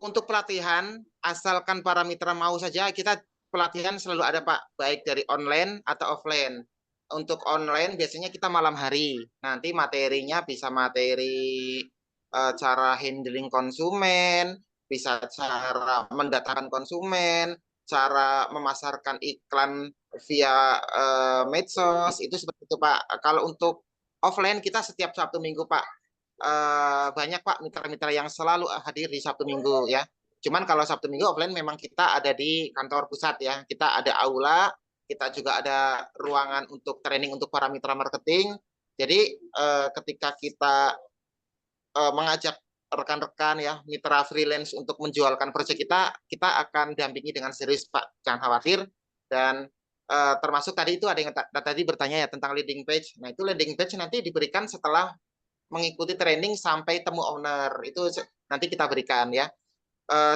Untuk pelatihan, asalkan para mitra mau saja, kita pelatihan selalu ada Pak, baik dari online atau offline. Untuk online biasanya kita malam hari. Nanti materinya bisa materi cara handling konsumen, bisa cara mendatangkan konsumen, cara memasarkan iklan via medsos, itu seperti itu Pak. Kalau untuk offline kita setiap Sabtu Minggu Pak. Banyak Pak mitra-mitra yang selalu hadir di Sabtu Minggu ya. Cuman kalau Sabtu Minggu offline memang kita ada di kantor pusat ya. Kita ada aula, kita juga ada ruangan untuk training untuk para mitra marketing. Jadi ketika kita mengajak rekan-rekan ya mitra freelance untuk menjualkan proyek kita akan dampingi dengan serius Pak. Jangan khawatir. Dan termasuk tadi itu ada yang tadi bertanya ya tentang landing page. Nah itu landing page nanti diberikan setelah mengikuti training sampai temu owner itu nanti kita berikan ya.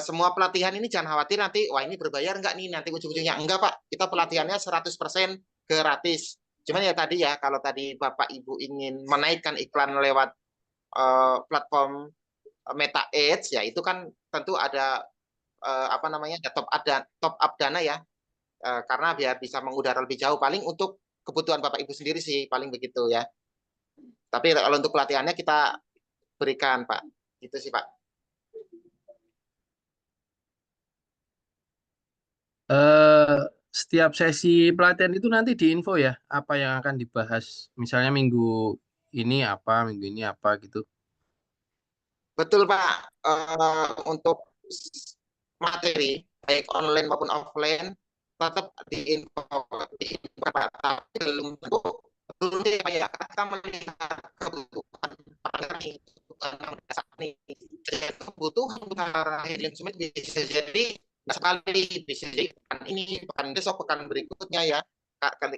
Semua pelatihan ini jangan khawatir nanti wah ini berbayar enggak nih nanti ujung-ujungnya enggak Pak. Kita pelatihannya 100% gratis. Cuman ya tadi ya kalau tadi Bapak Ibu ingin menaikkan iklan lewat platform Meta Ads ya itu kan tentu ada ada top up dana ya. Karena biar bisa mengudara lebih jauh paling untuk kebutuhan Bapak Ibu sendiri sih paling begitu ya. Tapi kalau untuk pelatihannya kita berikan, Pak. Itu sih, Pak. Setiap sesi pelatihan itu nanti diinfo ya, apa yang akan dibahas. Misalnya minggu minggu ini apa gitu. Betul, Pak. Untuk materi, baik online maupun offline, tetap diinfo, Pak. Tapi belum tentu, belum ya, kita melihat kebutuhan kebutuhan para konsumen bisa jadi sekali bisa jadi pekan ini pekan besok pekan berikutnya ya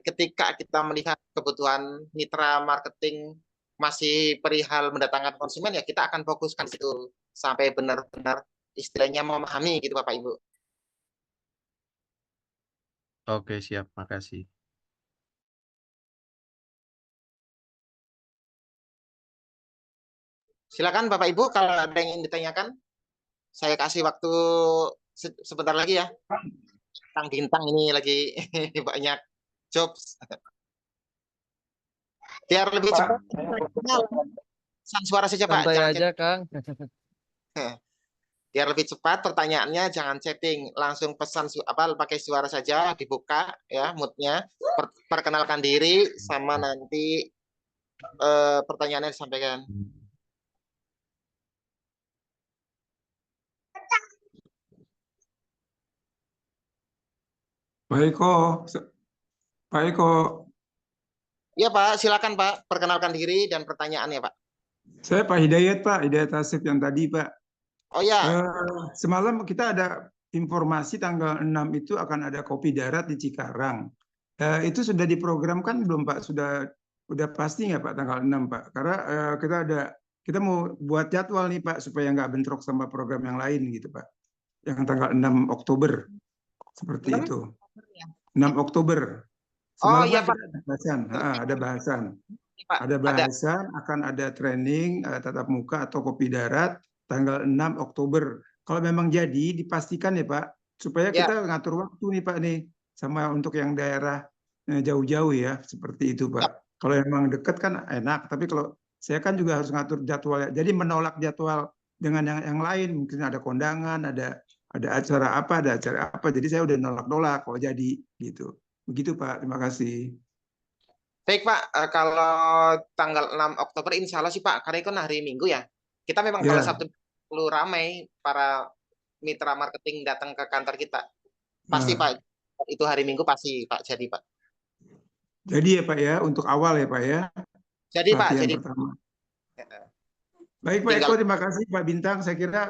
ketika kita melihat kebutuhan mitra marketing masih perihal mendatangkan konsumen ya kita akan fokuskan situ sampai benar-benar istilahnya memahami gitu Bapak Ibu. Oke, siap. Makasih. Silakan Bapak Ibu kalau ada yang ingin ditanyakan. Saya kasih waktu sebentar lagi ya. Kang Bintang ini lagi banyak jobs. Biar lebih Pak, cepat. Pesan suara saja Pak. Santai Jangan aja, Kang. biar lebih cepat pertanyaannya, jangan chatting, langsung pesan pakai suara saja, dibuka ya moodnya, perkenalkan diri sama nanti pertanyaannya disampaikan. Pak Eko, Pak Eko, Iya Pak, silakan Pak, perkenalkan diri dan pertanyaannya Pak. saya Pak Hidayat, Pak Hidayat Asif yang tadi, Pak. Oh ya, Semalam kita ada informasi tanggal 6 itu akan ada kopi darat di Cikarang. Itu sudah diprogramkan belum Pak? Sudah pasti nggak Pak tanggal 6 Pak? Karena kita mau buat jadwal nih Pak supaya nggak bentrok sama program yang lain gitu Pak. Yang tanggal 6 Oktober. Seperti itu. 6 Oktober. oh Semalam iya kan Pak. kita ada bahasan. Ada bahasan. Pak, Ada bahasan akan ada training tatap muka atau kopi darat tanggal 6 Oktober. Kalau memang jadi dipastikan ya Pak, supaya Ya. kita ngatur waktu nih Pak nih, sama untuk yang daerah jauh-jauh ya, seperti itu Pak. Kalau memang dekat kan enak, tapi kalau saya kan juga harus ngatur jadwal. Jadi menolak jadwal dengan yang lain, mungkin ada kondangan, ada acara apa, ada acara apa. Jadi saya udah nolak-nolak kalau jadi gitu. Begitu Pak, terima kasih. Baik Pak, kalau tanggal 6 Oktober insya Allah sih Pak, karena itu kan hari Minggu ya. Kita memang Ya. kalau Sabtu perlu ramai para mitra marketing datang ke kantor kita. Pasti Pak, itu hari Minggu pasti Pak, jadi Pak. Jadi ya Pak ya, untuk awal ya Pak ya. Jadi Pak, Latihan jadi pertama. Baik Pak Eko, terima kasih Pak Bintang. Saya kira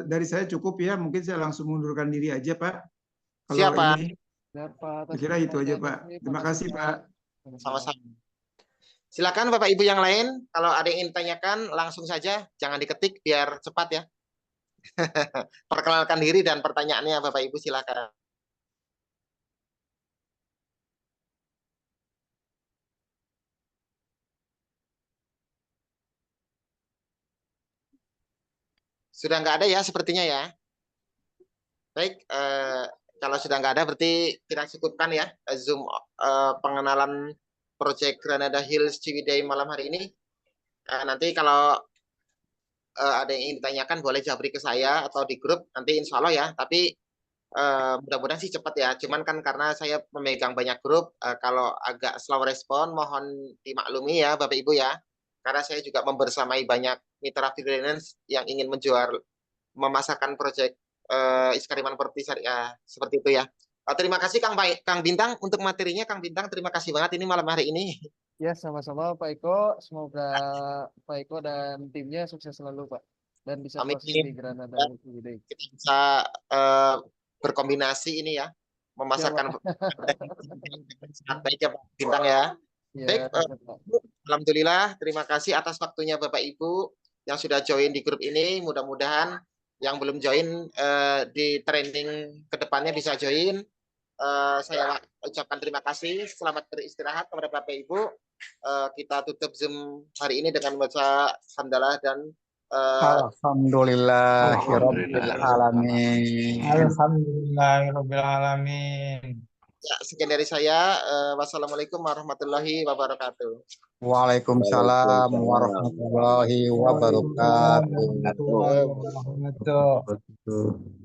dari saya cukup ya. Mungkin saya langsung mundurkan diri aja Pak. Kalau Siapa? ini, Siapa? saya kira itu aja Pak. Terima kasih Pak. Sama-sama. Silakan Bapak Ibu yang lain, kalau ada yang ingin ditanyakan langsung saja, jangan diketik biar cepat ya. Perkenalkan diri dan pertanyaannya Bapak Ibu silakan. Sudah nggak ada ya sepertinya ya. Baik, kalau sudah nggak ada berarti kita cukupkan ya Zoom pengenalan Project Granada Hills Ciwidey malam hari ini. Nanti kalau ada yang ingin ditanyakan boleh japri ke saya atau di grup nanti insya Allah ya. Tapi mudah-mudahan sih cepat ya. Cuman kan karena saya memegang banyak grup, kalau agak slow respon mohon dimaklumi ya Bapak Ibu ya. Karena saya juga membersamai banyak mitra freelance yang ingin memasarkan proyek Iskariman Property Syariah seperti itu ya. Terima kasih Kang Bintang untuk materinya. Kang Bintang terima kasih banget ini malam hari ini. Ya, sama-sama Pak Eko. Semoga Pak Eko dan timnya sukses selalu Pak. Dan bisa Amin. closing di Granada Hills Ciwidey. Kita bisa berkombinasi ini ya, memasarkan baik ya Pak Bintang ya. Baik, alhamdulillah terima kasih atas waktunya Bapak Ibu yang sudah join di grup ini. Mudah-mudahan yang belum join di training kedepannya bisa join. Saya ucapkan terima kasih. Selamat beristirahat kepada Bapak Ibu. Kita tutup Zoom hari ini dengan membaca hamdalah dan Alhamdulillahirabbil alamin. Alhamdulillahirabbil alamin. Ya, sekian dari saya. Wassalamualaikum warahmatullahi wabarakatuh. Waalaikumsalam warahmatullahi wabarakatuh. Warahmatullahi wabarakatuh.